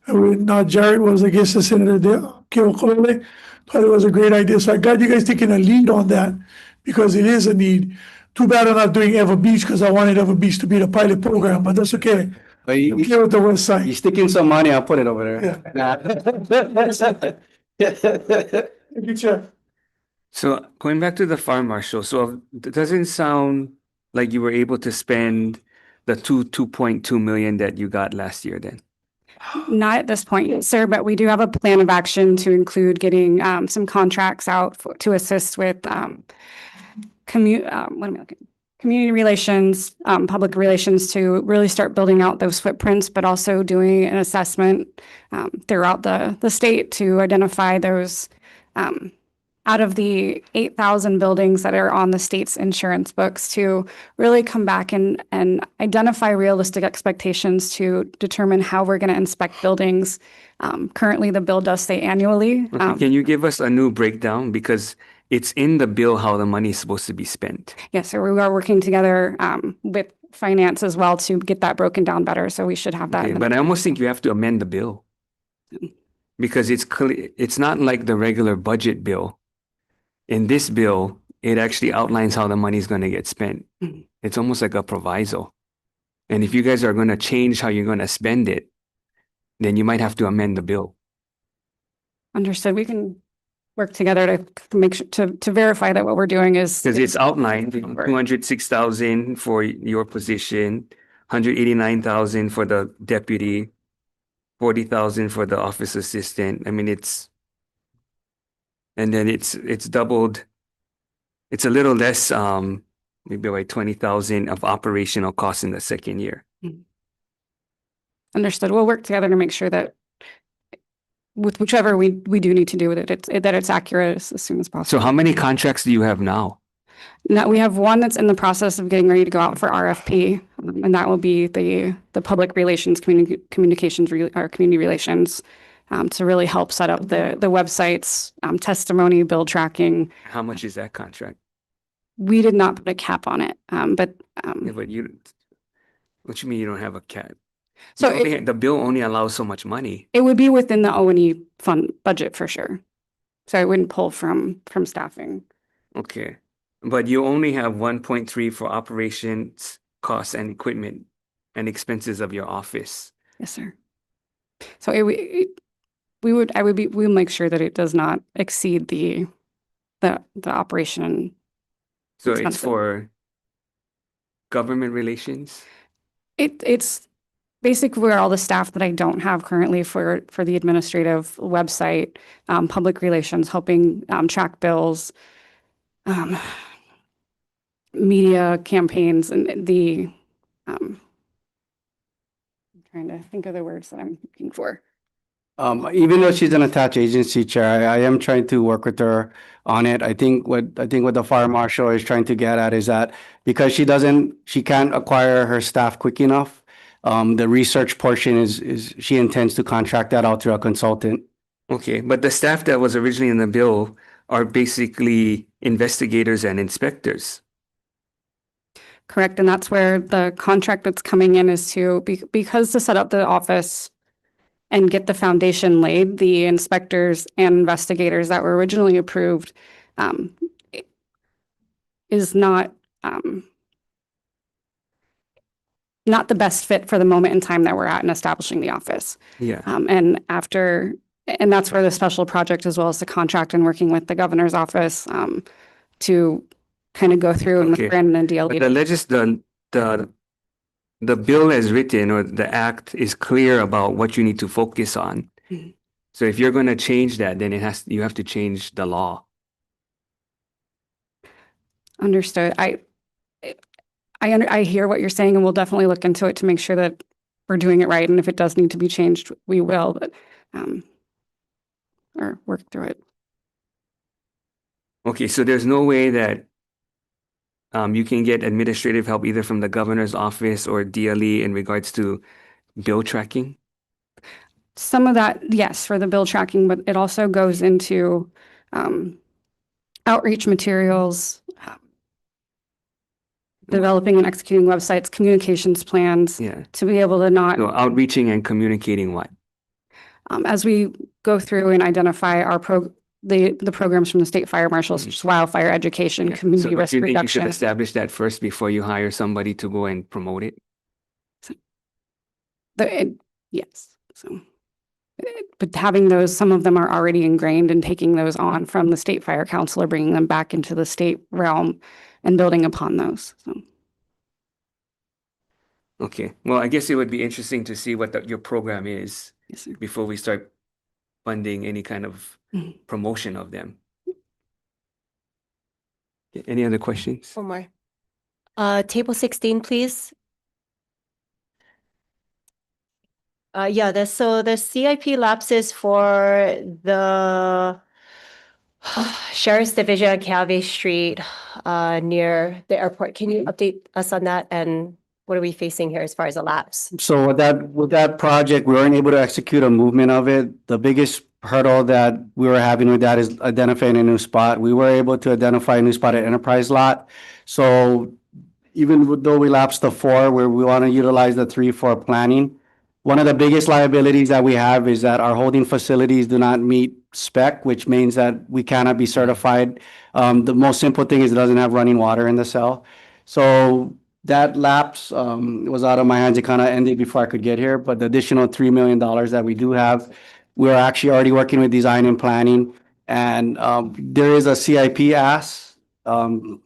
And when Jared was against the senator there, Keokolole, thought it was a great idea. So I'm glad you guys taking a lead on that because it is a need. Too bad I'm not doing Ever Beach because I wanted Ever Beach to be the pilot program, but that's okay.
But
I'm okay with the west side.
you stick in some money, I'll put it over there.
Thank you, Chair.
So going back to the fire marshal, so it doesn't sound like you were able to spend the 2.2 million that you got last year then.
Not at this point, sir, but we do have a plan of action to include getting some contracts out to assist with community relations, public relations to really start building out those footprints, but also doing an assessment throughout the state to identify those out of the 8,000 buildings that are on the state's insurance books to really come back and identify realistic expectations to determine how we're going to inspect buildings. Currently, the bill does say annually.
Okay, can you give us a new breakdown? Because it's in the bill how the money is supposed to be spent.
Yes, so we are working together with finance as well to get that broken down better. So we should have that.
Okay, but I almost think you have to amend the bill. Because it's clear, it's not like the regular budget bill. In this bill, it actually outlines how the money is going to get spent. It's almost like a proviso. And if you guys are going to change how you're going to spend it, then you might have to amend the bill.
Understood. We can work together to make sure to verify that what we're doing is
Because it's outlined 206,000 for your position, 189,000 for the deputy, 40,000 for the office assistant. I mean, and then it's doubled. It's a little less, maybe like 20,000 of operational costs in the second year.
Understood. We'll work together to make sure that with whichever we do need to do with it, that it's accurate as soon as possible.
So how many contracts do you have now?
Now we have one that's in the process of getting ready to go out for RFP, and that will be the public relations, communications, or community relations, to really help set up the websites, testimony, bill tracking.
How much is that contract?
We did not put a cap on it, but
Yeah, but what you mean you don't have a cap?
So
the bill only allows so much money.
it would be within the O&E fund budget for sure. So I wouldn't pull from staffing.
Okay. But you only have 1.3 for operations, costs, and equipment and expenses of your office.
Yes, sir. So we'll make sure that it does not exceed the operation.
So
expenses.
it's for government relations?
It's basically where all the staff that I don't have currently for the administrative website, public relations, helping track bills, media campaigns, and I'm trying to think of the words that I'm looking for.
Even though she's an attached agency chair, I am trying to work with her on it. I think what the fire marshal is trying to get at is that because she can't acquire her staff quick enough. The research portion is she intends to contract that out to a consultant.
Okay, but the staff that was originally in the bill are basically investigators and inspectors.
Correct, and that's where the contract that's coming in is because to set up the office and get the foundation laid, the inspectors and investigators that were originally approved is not the best fit for the moment in time that we're at in establishing the office.
Yeah.
And that's where the special project, as well as the contract and working with the governor's office to kind of go through and with Brandon and DLE.
The bill as written or the act is clear about what you need to focus on.
Mm-hmm.
So if you're going to change that, then you have to change the law.
Understood. I hear what you're saying, and we'll definitely look into it to make sure that we're doing it right. And if it does need to be changed, we will, but, or work through it.
Okay, so there's no way that you can get administrative help either from the governor's office or DLE in regards to bill tracking?
Some of that, yes, for the bill tracking, but it also goes into outreach materials, developing and executing websites, communications plans
Yeah.
to be able to not,
So outreaching and communicating what?
as we go through and identify our the programs from the state fire marshals, such as wildfire education,
Yeah.
community
So
risk
do you think you should
reduction.
establish that first before you hire somebody to go and promote it?
Yes, so. But having those, some of them are already ingrained and taking those on from the state fire council or bringing them back into the state realm and building upon those. So.
Okay, well, I guess it would be interesting to see what your program is before we start funding any kind of promotion of them. Any other questions?
One more. Table 16, please. So the CIP lapses for the Sheriff's Division on Calvi Street near the airport. Can you update us on that? And what are we facing here as far as a lapse?
So with that project, we weren't able to execute a movement of it. The biggest hurdle that we were having with that is identifying a new spot. We were able to identify a new spot at Enterprise Lot. So even though we lapsed the 4, where we want to utilize the 3 for planning, one of the biggest liabilities that we have is that our holding facilities do not meet spec, which means that we cannot be certified. The most simple thing is it doesn't have running water in the cell. So that lapse was out of my hands. It kind of ended before I could get here, but the additional $3 million that we do have, we're actually already working with design and planning. And there is a CIP ask to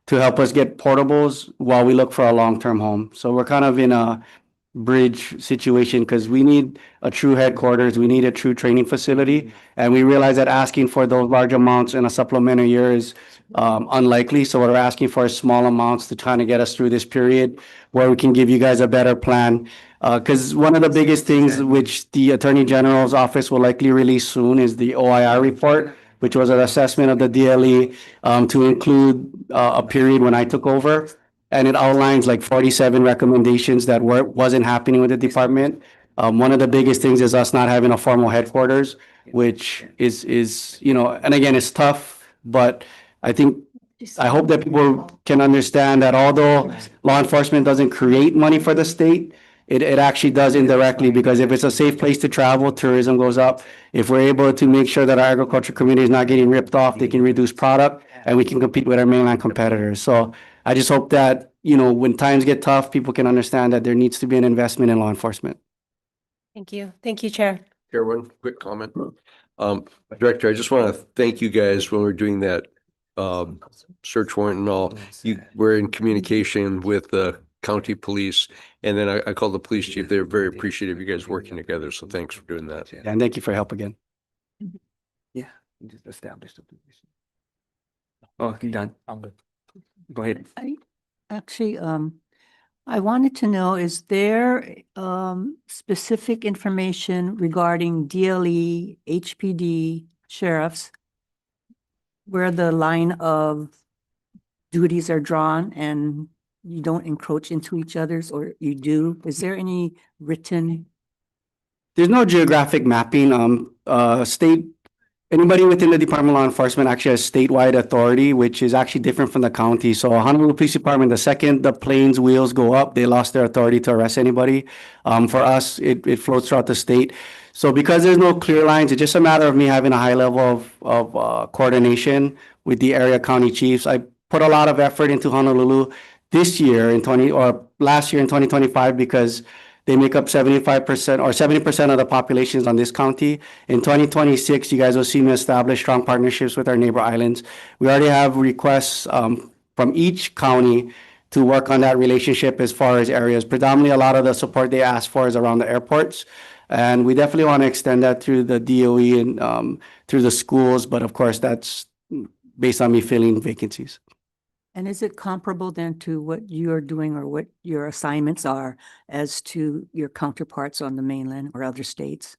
help us get portables while we look for a long-term home. So we're kind of in a bridge situation because we need a true headquarters, we need a true training facility, and we realize that asking for those large amounts in a supplementary year is unlikely. So we're asking for small amounts to try to get us through this period where we can give you guys a better plan. Because one of the biggest things which the Attorney General's office will likely release soon is the OIR report, which was an assessment of the DLE to include a period when I took over. And it outlines like 47 recommendations that wasn't happening with the department. One of the biggest things is us not having a formal headquarters, which is, and again, it's tough, but I hope that people can understand that although law enforcement doesn't create money for the state, it actually does indirectly, because if it's a safe place to travel, tourism goes up. If we're able to make sure that our agriculture community is not getting ripped off, they can reduce product and we can compete with our mainland competitors. So I just hope that, when times get tough, people can understand that there needs to be an investment in law enforcement.
Thank you. Thank you, Chair.
Chair, one quick comment. Director, I just want to thank you guys when we're doing that search warrant and all. You were in communication with the county police, and then I called the police chief. They were very appreciative of you guys working together. So thanks for doing that.
And thank you for your help again.
Yeah, you just established the position. Oh, you're done.
I'm good.
Go ahead.
Actually, I wanted to know, is there specific information regarding DLE, HPD, sheriffs, where the line of duties are drawn and you don't encroach into each other's, or you do? Is there any written?
There's no geographic mapping. Anybody within the Department of Law Enforcement actually has statewide authority, which is actually different from the county. So Honolulu Police Department, the second the plane's wheels go up, they lost their authority to arrest anybody. For us, it floats throughout the state. So because there's no clear lines, it's just a matter of me having a high level of coordination with the area county chiefs. I put a lot of effort into Honolulu this year last year in 2025, because they make up 75% or 70% of the populations on this county. In 2026, you guys will see me establish strong partnerships with our neighbor islands. We already have requests from each county to work on that relationship as far as areas. Predominantly, a lot of the support they ask for is around the airports. And we definitely want to extend that through the DOE and through the schools. But of course, that's based on me filling vacancies.
And is it comparable then to what you're doing or what your assignments are as to your counterparts on the mainland or other states?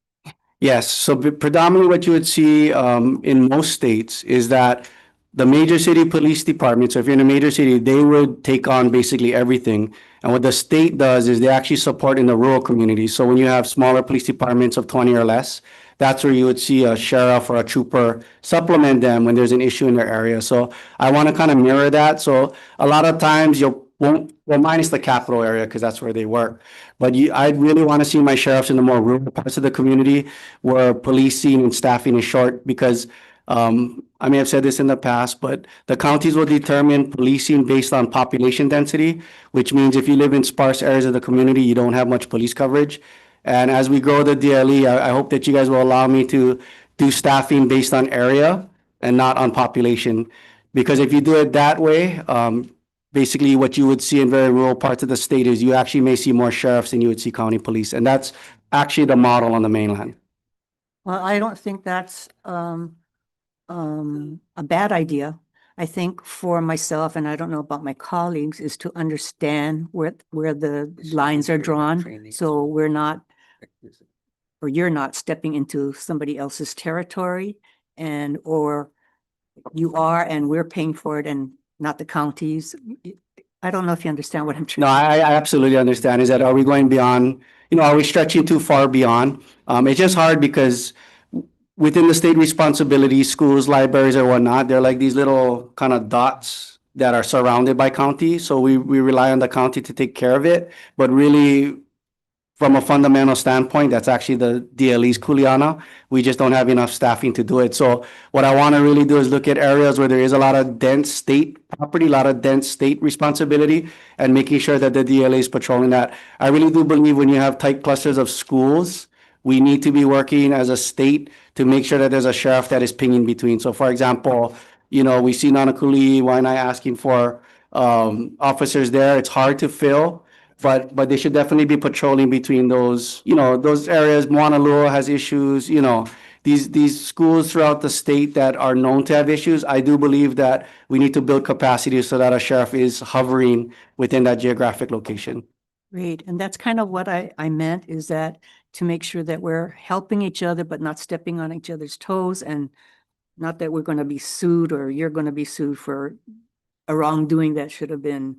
Yes, so predominantly what you would see in most states is that the major city police departments, so if you're in a major city, they would take on basically everything. And what the state does is they actually support in the rural communities. So when you have smaller police departments of 20 or less, that's where you would see a sheriff or a trooper supplement them when there's an issue in their area. So I want to kind of mirror that. So a lot of times you'll won't, well, minus the capital area because that's where they work. But I really want to see my sheriffs in the more rural parts of the community where policing and staffing is short because I may have said this in the past, but the counties will determine policing based on population density, which means if you live in sparse areas of the community, you don't have much police coverage. And as we grow the DLE, I hope that you guys will allow me to do staffing based on area and not on population. Because if you do it that way, basically what you would see in very rural parts of the state is you actually may see more sheriffs than you would see county police. And that's actually the model on the mainland.
Well, I don't think that's a bad idea. I think for myself, and I don't know about my colleagues, is to understand where the lines are drawn. So we're not, or you're not stepping into somebody else's territory and, or you are, and we're paying for it and not the counties. I don't know if you understand what I'm trying.
No, I absolutely understand. Is that, are we going beyond, are we stretching too far beyond? It's just hard because within the state responsibilities, schools, libraries or whatnot, they're like these little kind of dots that are surrounded by county. So we rely on the county to take care of it. But really, from a fundamental standpoint, that's actually the DLE's kuleana. We just don't have enough staffing to do it. So what I want to really do is look at areas where there is a lot of dense state property, a lot of dense state responsibility, and making sure that the DLA is patrolling that. I really do believe when you have tight clusters of schools, we need to be working as a state to make sure that there's a sheriff that is pinging between. So for example, we see Nanakuli, Waianae asking for officers there. It's hard to fill. But they should definitely be patrolling between those, those areas. Moanalua has issues, these schools throughout the state that are known to have issues. I do believe that we need to build capacity so that a sheriff is hovering within that geographic location.
Great. And that's kind of what I meant, is that to make sure that we're helping each other, but not stepping on each other's toes, and not that we're going to be sued or you're going to be sued for a wrongdoing that should have been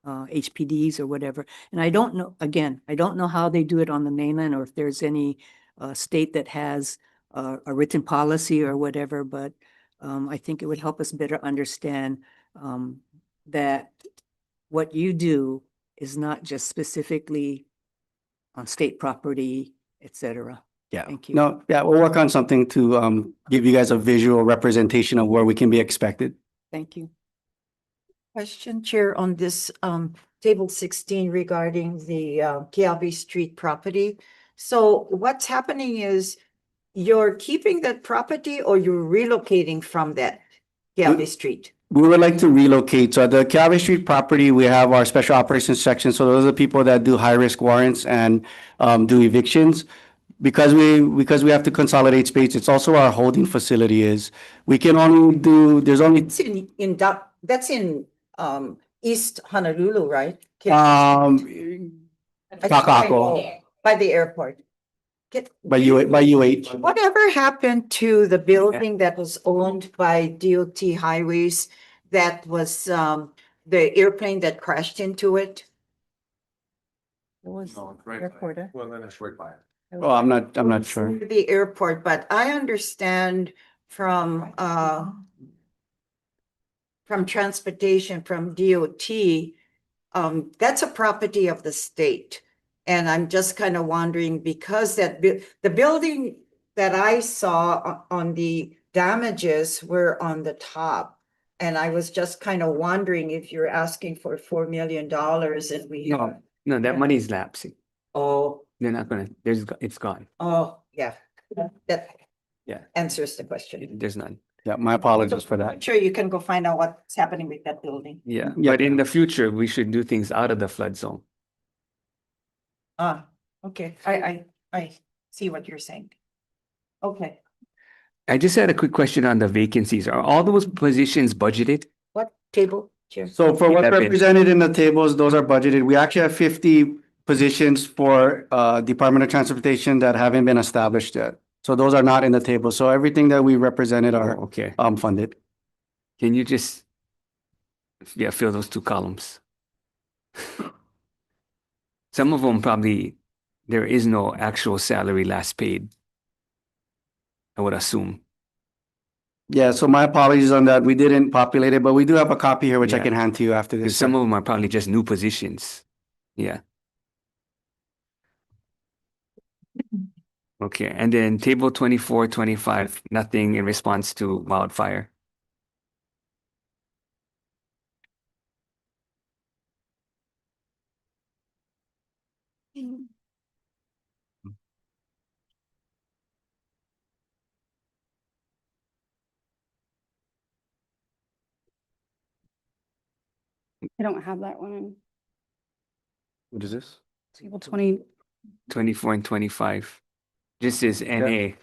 HPDs or whatever. And I don't know, again, I don't know how they do it on the mainland or if there's any state that has a written policy or whatever, but I think it would help us better understand that what you do is not just specifically on state property, et cetera.
Yeah.
Thank you.
No, yeah, we'll work on something to give you guys a visual representation of where we can be expected.
Thank you.
Question, Chair, on this table 16 regarding the Kiabi Street property. So what's happening is you're keeping that property or you're relocating from that Kiabi Street?
We would like to relocate. So at the Calvary Street property, we have our special operations section. So those are the people that do high risk warrants and do evictions. Because we have to consolidate space, it's also our holding facility is. We can only do, there's only.
That's in East Honolulu, right?
Kakako.
By the airport.
By UH.
Whatever happened to the building that was owned by DOT Highways that was the airplane that crashed into it?
It was
right
airport.
Well, then it's right by it.
Oh, I'm not sure.
The airport, but I understand from transportation, from DOT, that's a property of the state. And I'm just kind of wondering, because the building that I saw on the damages were on the top. And I was just kind of wondering if you're asking for $4 million and we have.
No, that money is lapsing.
Oh,
They're not gonna, it's gone.
oh, yeah. That
Yeah.
answers the question.
There's none.
Yeah, my apologies for that.
I'm sure you can go find out what's happening with that building.
Yeah,
Yeah.
but in the future, we should do things out of the flood zone.
Okay. I see what you're saying. Okay.
I just had a quick question on the vacancies. Are all those positions budgeted?
What table? Chair.
So for what's
Step in.
represented in the tables, those are budgeted. We actually have 50 positions for Department of Transportation that haven't been established yet. So those are not in the table. So everything that we represented are
Okay.
funded.
Can you just, fill those two columns? Some of them probably, there is no actual salary last paid. I would assume.
Yeah, so my apologies on that. We didn't populate it, but we do have a copy here, which I
Yeah.
can hand to you after
Because
this.
some of them are probably just new positions. Yeah. Okay, and then table 24, 25, nothing in response to wildfire.
I don't have that one in
What is this?
table 20.
24 and 25. This is NA.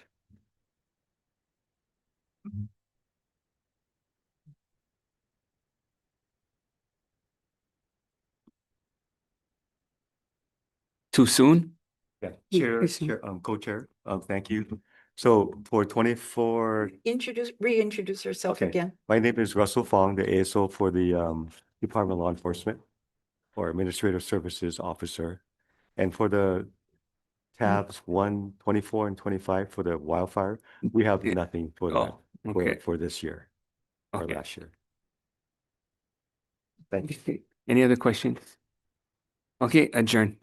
Too soon?
Yeah,
Chair- Chair,
co-chair, thank you. So for 24,
Reintroduce yourself
Okay.
again.
my name is Russell Fong, the ASO for the Department of Law Enforcement or Administrative Services Officer. And for the tabs 1, 24 and 25 for the wildfire, we have
Yeah.
nothing for that
Oh, okay.
for this year or
Okay.
last year. Thank you.
Any other questions? Okay, adjourn.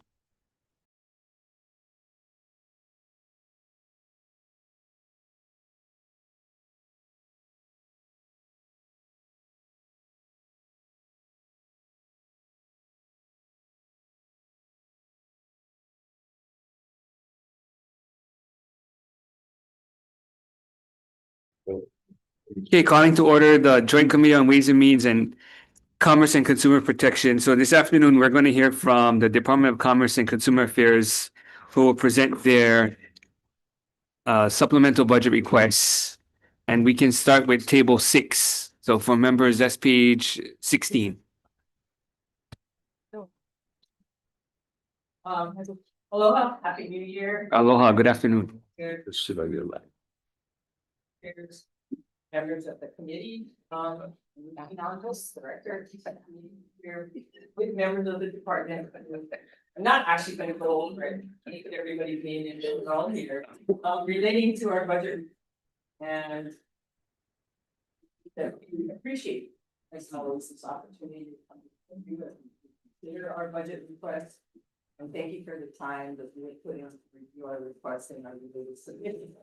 Okay, calling to order the Joint Committee on Ways and Means and Commerce and Consumer Protection. So this afternoon, we're going to hear from the Department of Commerce and Consumer Affairs, who will present their supplemental budget requests. And we can start with table 6. So for members, that's page 16.
Aloha, happy new year.
Aloha, good afternoon.
Here's
Should I get that?
members of the committee, councils, director, here with members of the department. I'm not actually going to go over it, keep everybody being in all here, relating to our budget and that we appreciate as always this opportunity to come and do it. Consider our budget requests. And thank you for the time that you put in to review our requests and our related submissions.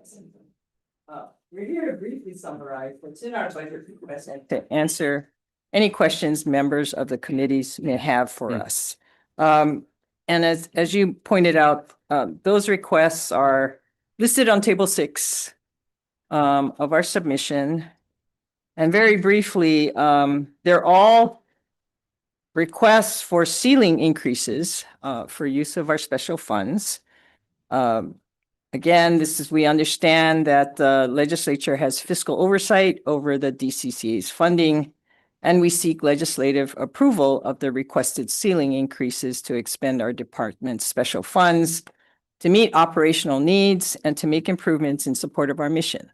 We're here to briefly summarize what's in our budget request and to answer any questions members of the committees may have for us. And as you pointed out, those requests are listed on table 6 of our submission. And very briefly, they're all requests for ceiling increases for use of our special funds. Again, we understand that the legislature has fiscal oversight over the DCCA's funding, and we seek legislative approval of the requested ceiling increases to expend our department's special funds to meet operational needs and to make improvements in support of our mission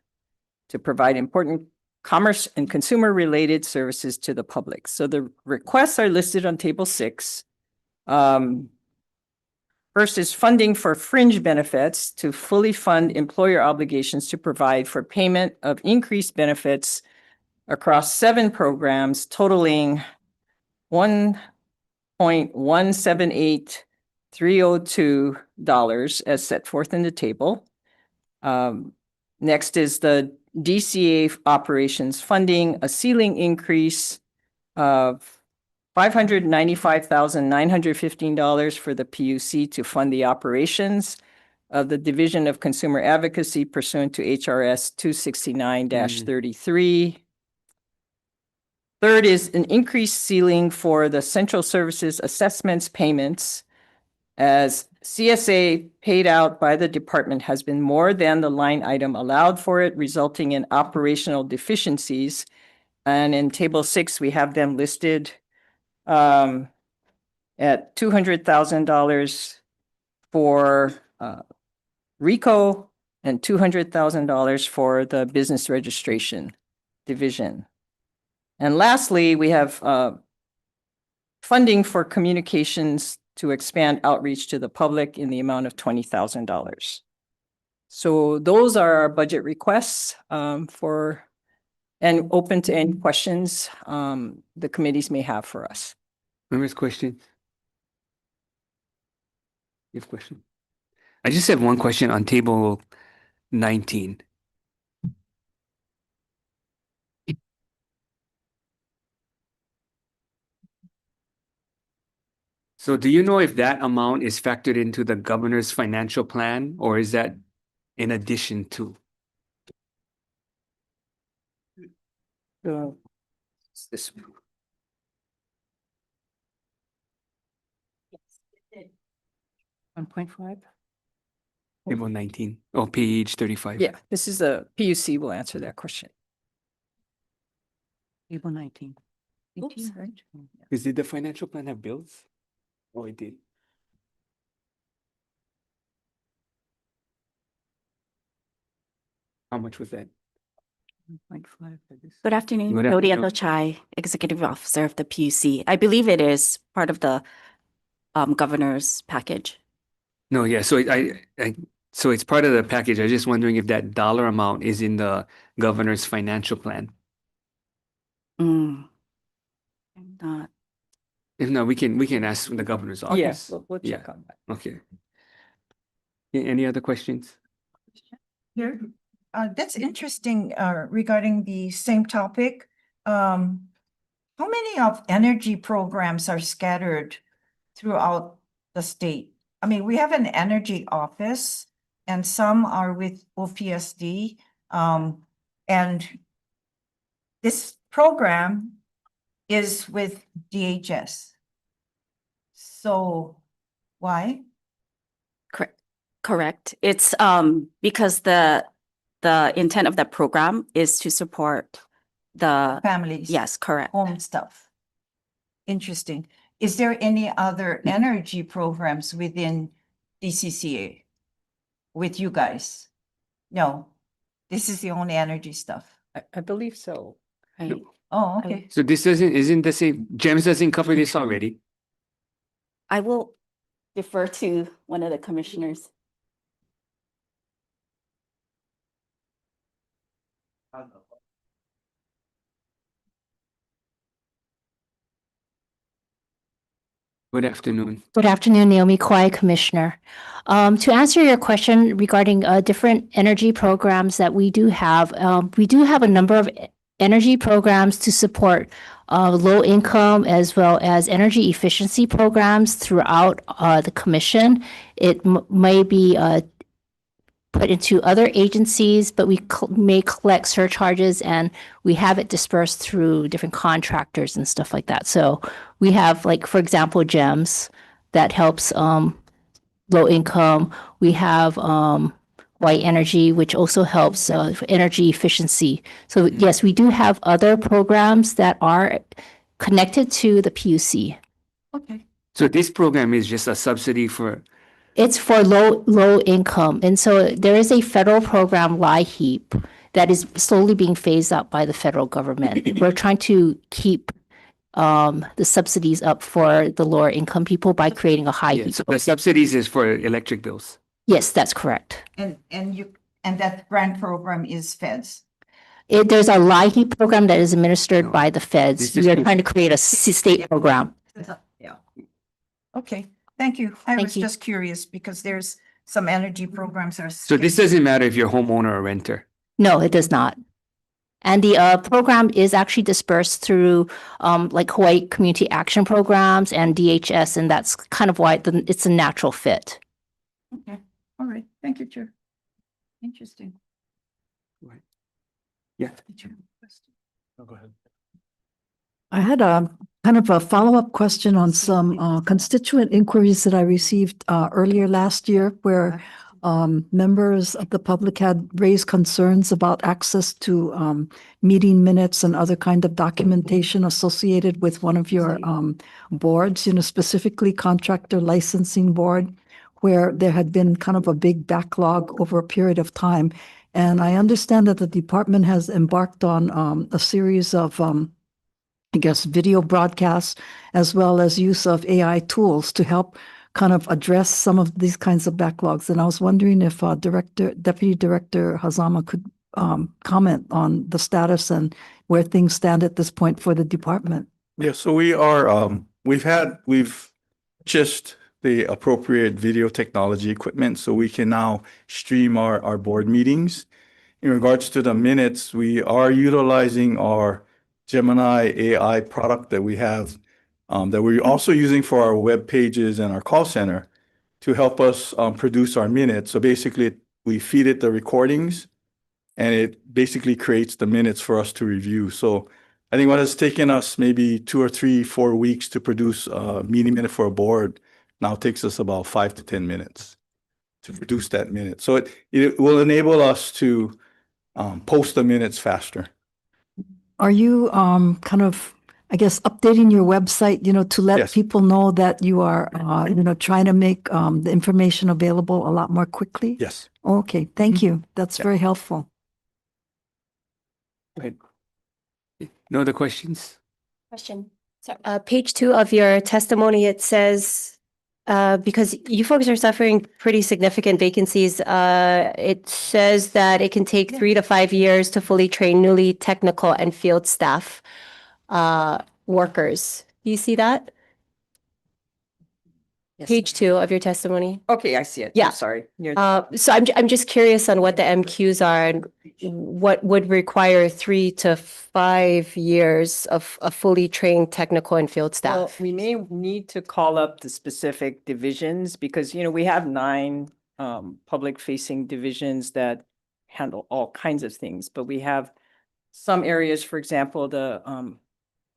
to provide important commerce and consumer-related services to the public. So the requests are listed on table 6. First is funding for fringe benefits to fully fund employer obligations to provide for payment of increased benefits across 7 programs totaling $1.178302 as set forth in the table. Next is the DCA operations funding, a ceiling increase of $595,915 for the PUC to fund the operations of the Division of Consumer Advocacy pursuant to HRS 269-33. Third is an increased ceiling for the central services assessments payments, as CSA paid out by the department has been more than the line item allowed for it, resulting in operational deficiencies
And in table 6, we have them listed at $200,000 for RICO and $200,000 for the business registration division. And lastly, we have funding for communications to expand outreach to the public in the amount of $20,000. So those are our budget requests for, and open to any questions the committees may have for us.
Members, questions? You have a question? I just have one question on table 19. So do you know if that amount is factored into the governor's financial plan, or is that in addition to?
This 1.5?
Table 19, oh, page 35.
Yeah, this is a PUC will answer that question. Table 19. Oops, right?
Because did the financial plan have bills? Oh, it did. How much was that?
1.5 for this.
Good afternoon,
Good
Jody
afternoon.
Chai, Executive Officer of the PUC. I believe it is part of the governor's package.
No, yeah, so so it's part of the package. I was just wondering if that dollar amount is in the governor's financial plan.
I'm not.
If not, we can ask the governor's office.
Yes, we'll
Yeah.
check on that.
Okay. Any other questions?
Here, that's interesting, regarding the same topic. How many of energy programs are scattered throughout the state? I mean, we have an energy office and some are with OPSD. And this program is with DHS. So why?
Correct. It's because the intent of that program is to support the
Families.
Yes, correct.
Home stuff. Interesting. Is there any other energy programs within DCCA with you guys? No, this is the only energy stuff.
I believe so.
Right.
Oh, okay.
So this isn't the same, GEMS doesn't cover this already.
I will defer to one of the commissioners.
Good afternoon.
Good afternoon, Naomi Kwai, Commissioner. To answer your question regarding different energy programs that we do have a number of energy programs to support low income as well as energy efficiency programs throughout the commission. It may be put into other agencies, but we may collect surcharges and we have it dispersed through different contractors and stuff like that. So we have, like, for example, GEMS that helps low income. We have Hawai'i Energy, which also helps for energy efficiency. So yes, we do have other programs that are connected to the PUC.
Okay.
So this program is just a subsidy for,
It's for low income. And so there is a federal program, LIHEAP, that is slowly being phased out by the federal government. We're trying to keep the subsidies up for the lower income people by creating a high
yeah,
heat.
so the subsidies is for electric bills.
Yes, that's correct.
And that grant program is feds.
There's a LIHEAP program that is administered by the feds.
This
We
is-
are trying to create a state program.
Yeah. Okay, thank you. I
Thank
was
you.
just curious because there's some energy programs are.
So this doesn't matter if you're homeowner or renter.
No, it does not. And the program is actually dispersed through like Hawaii Community Action Programs and DHS, and that's kind of why it's a natural fit.
Okay, all right. Thank you, Chair. Interesting.
Yeah.
Oh, go ahead.
I had a kind of a follow-up question on some constituent inquiries that I received earlier last year where members of the public had raised concerns about access to meeting minutes and other kind of documentation associated with one of your boards, specifically contractor licensing board, where there had been kind of a big backlog over a period of time. And I understand that the department has embarked on a series of I guess, video broadcasts, as well as use of AI tools to help kind of address some of these kinds of backlogs. And I was wondering if Deputy Director Hazama could comment on the status and where things stand at this point for the department.
Yeah, so we've just the appropriate video technology equipment, so we can now stream our board meetings. In regards to the minutes, we are utilizing our Gemini AI product that we have, that we're also using for our web pages and our call center to help us produce our minutes. So basically, we feed it the recordings, and it basically creates the minutes for us to review. So I think what has taken us maybe 2 or 3, 4 weeks to produce a meeting minute for a board now takes us about 5 to 10 minutes to produce that minute. So it will enable us to post the minutes faster.
Are you kind of, I guess, updating your website, to let people know that you are, trying to make the information available a lot more quickly?
Yes.
Okay, thank you. That's very helpful.
Right. No other questions?
Question. So, page 2 of your testimony, it says, because you folks are suffering pretty significant vacancies, it says that it can take 3 to 5 years to fully train newly technical and field staff workers. Do you see that?
Yes.
Page 2 of your testimony.
Okay, I see it.
Yeah.
I'm sorry.
So I'm just curious on what the MQs are and what would require 3 to 5 years of a fully trained technical and field
Well,
staff.
we may need to call up the specific divisions because, we have 9 public-facing divisions that handle all kinds of things. But we have some areas, for example, the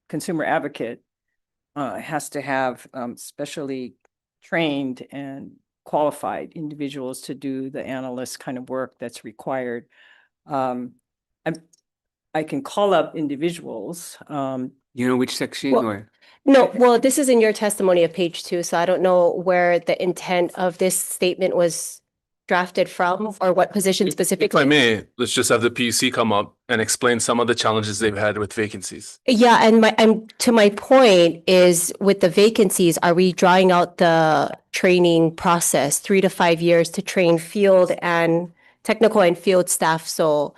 consumer advocate has to have specially trained and qualified individuals to do the analyst kind of work that's required. I can call up individuals.
You know which section
Well,
or?
No, well, this is in your testimony of page 2, so I don't know where the intent of this statement was drafted from or what position
If I
specifically.
may, let's just have the PUC come up and explain some of the challenges they've had with vacancies.
Yeah, and to my point is with the vacancies, are we drawing out the training process 3 to 5 years to train field and technical and field staff? So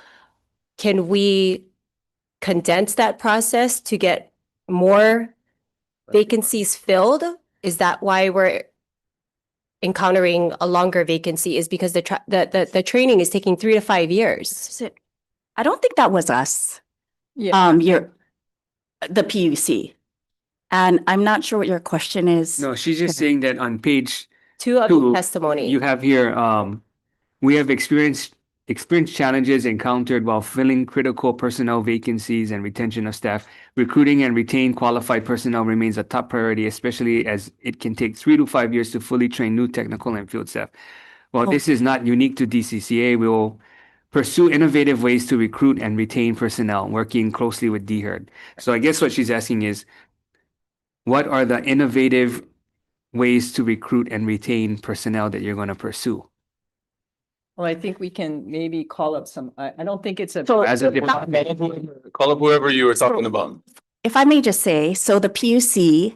can we condense that process to get more vacancies filled? Is that why we're encountering a longer vacancy, is because the training is taking 3 to 5 years?
I don't think that was us.
Yeah.
The PUC. And I'm not sure what your question is.
No, she's just saying that on page
2 of your testimony.
you have here, we have experienced challenges encountered while filling critical personnel vacancies and retention of staff. Recruiting and retain qualified personnel remains a top priority, especially as it can take 3 to 5 years to fully train new technical and field staff. While this is not unique to DCCA, we will pursue innovative ways to recruit and retain personnel, working closely with DHERD. So I guess what she's asking is, what are the innovative ways to recruit and retain personnel that you're going to pursue?
Well, I think we can maybe call up some, I don't think it's a.
As a department.
Call up whoever you were talking about.
If I may just say, so the PUC,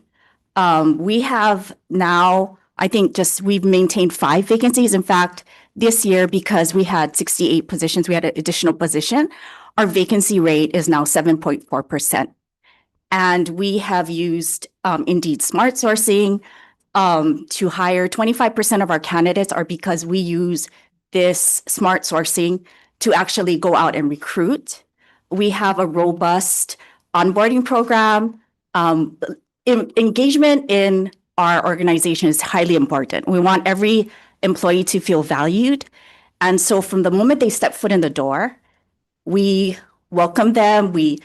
we have now, I think we've maintained 5 vacancies. In fact, this year, because we had 68 positions, we had an additional position. Our vacancy rate is now 7.4%. And we have used Indeed Smart Sourcing to hire 25% of our candidates are because we use this smart sourcing to actually go out and recruit. We have a robust onboarding program. Engagement in our organization is highly important. We want every employee to feel valued. And so from the moment they step foot in the door, we welcome them. We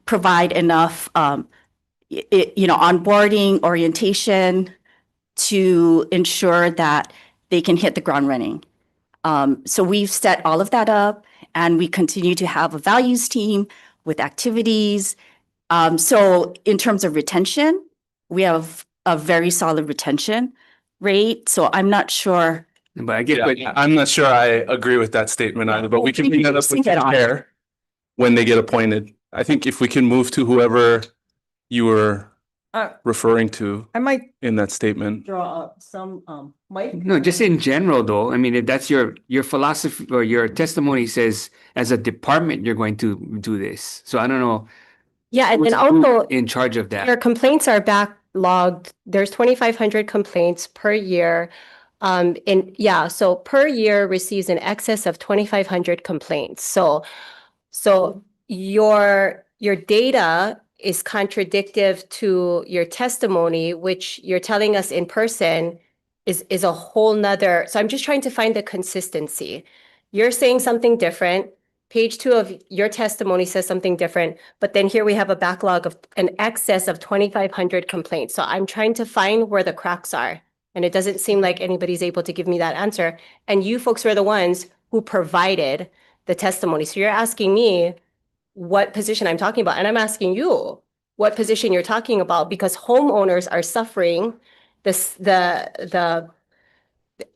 provide enough, onboarding, orientation to ensure that they can hit the ground running. So we've set all of that up and we continue to have a values team with activities. So in terms of retention, we have a very solid retention rate. So I'm not sure.
But I get what,
I'm not sure I agree with that statement either, but we can bring that up with the chair when they get appointed. I think if we can move to whoever you were referring to
I might
in that statement.
draw up some, Mike.
no, just in general though, I mean, if that's your philosophy or your testimony says as a department, you're going to do this. So I don't know.
Yeah, and
who's
then also
in charge of that.
your complaints are backlogged. There's 2,500 complaints per year. So per year receives in excess of 2,500 complaints. So your data is contradictive to your testimony, which you're telling us in person is a whole nother. So I'm just trying to find the consistency. You're saying something different. Page 2 of your testimony says something different, but then here we have a backlog of an excess of 2,500 complaints. So I'm trying to find where the cracks are. And it doesn't seem like anybody's able to give me that answer. And you folks were the ones who provided the testimony. So you're asking me what position I'm talking about. And I'm asking you what position you're talking about, because homeowners are suffering the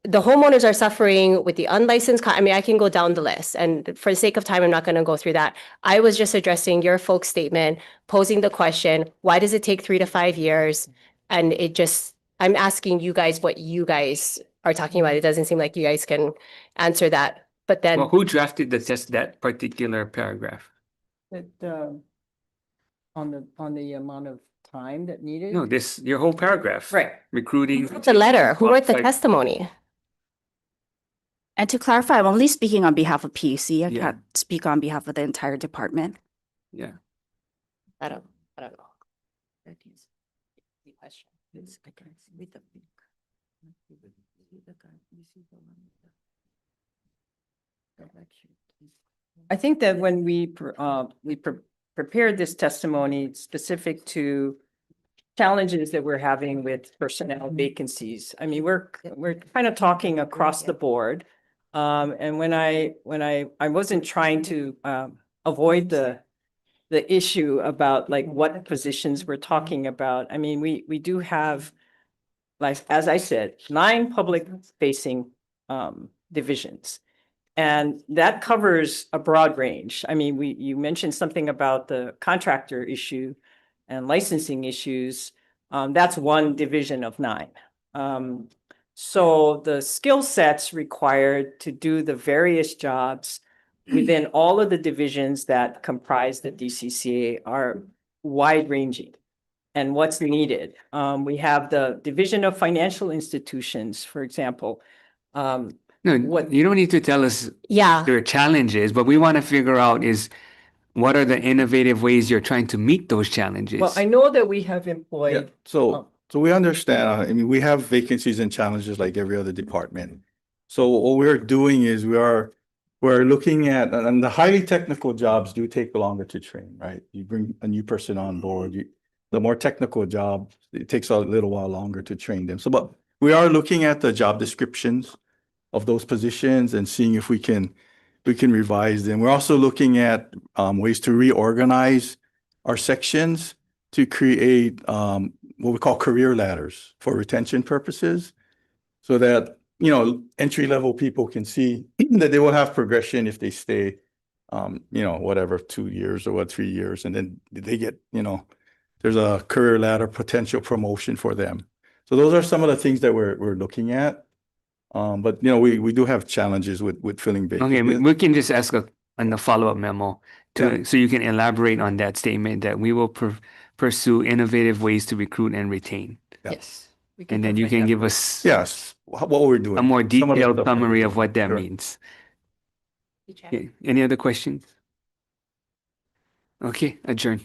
homeowners are suffering with the unlicensed. I mean, I can go down the list, and for the sake of time, I'm not going to go through that. I was just addressing your folks' statement, posing the question, why does it take 3 to 5 years? And I'm asking you guys what you guys are talking about. It doesn't seem like you guys can answer that. But then,
Well, who drafted that particular paragraph?
On the amount of time that needed.
No, your whole paragraph.
Right.
Recruiting.
the letter, who wrote the testimony?
And to clarify, I'm only speaking on behalf of PUC. I
Yeah.
can't speak on behalf of the entire department.
Yeah.
I don't know.
I think that when we prepared this testimony specific to challenges that we're having with personnel vacancies, I mean, we're kind of talking across the board. And when I wasn't trying to avoid the issue about like what positions we're talking about. I mean, we do have, like, as I said, 9 public facing divisions. And that covers a broad range. I mean, you mentioned something about the contractor issue and licensing issues. That's one division of 9. So the skill sets required to do the various jobs within all of the divisions that comprise the DCCA are wide ranging. And what's needed. We have the Division of Financial Institutions, for example.
No, you don't need to tell us their challenges, but we want to figure out what are the innovative ways you're trying to meet those challenges?
Well, I know that we have employed.
So we understand, I mean, we have vacancies and challenges like every other department. So what we're doing is we're looking at, and the highly technical jobs do take longer to train, right? You bring a new person on board, the more technical job, it takes a little while longer to train them. So, but we are looking at the job descriptions of those positions and seeing if we can revise them. We're also looking at ways to reorganize our sections to create what we call career ladders for retention purposes, so that, you know, entry-level people can see that they will have progression if they stay, you know, whatever, 2 years or 3 years, and then they get, you know, there's a career ladder potential promotion for them. So those are some of the things that we're looking at. But, you know, we do have challenges with filling vacancies.
Okay, we can just ask in the follow-up memo so you can elaborate on that statement that we will pursue innovative ways to recruit and retain.
Yes.
And then you can give us
what we're doing,
a more
Some of the
detailed
stuff
summary
we're
of what that
Sure.
means. Okay, any other questions? Okay, adjourn.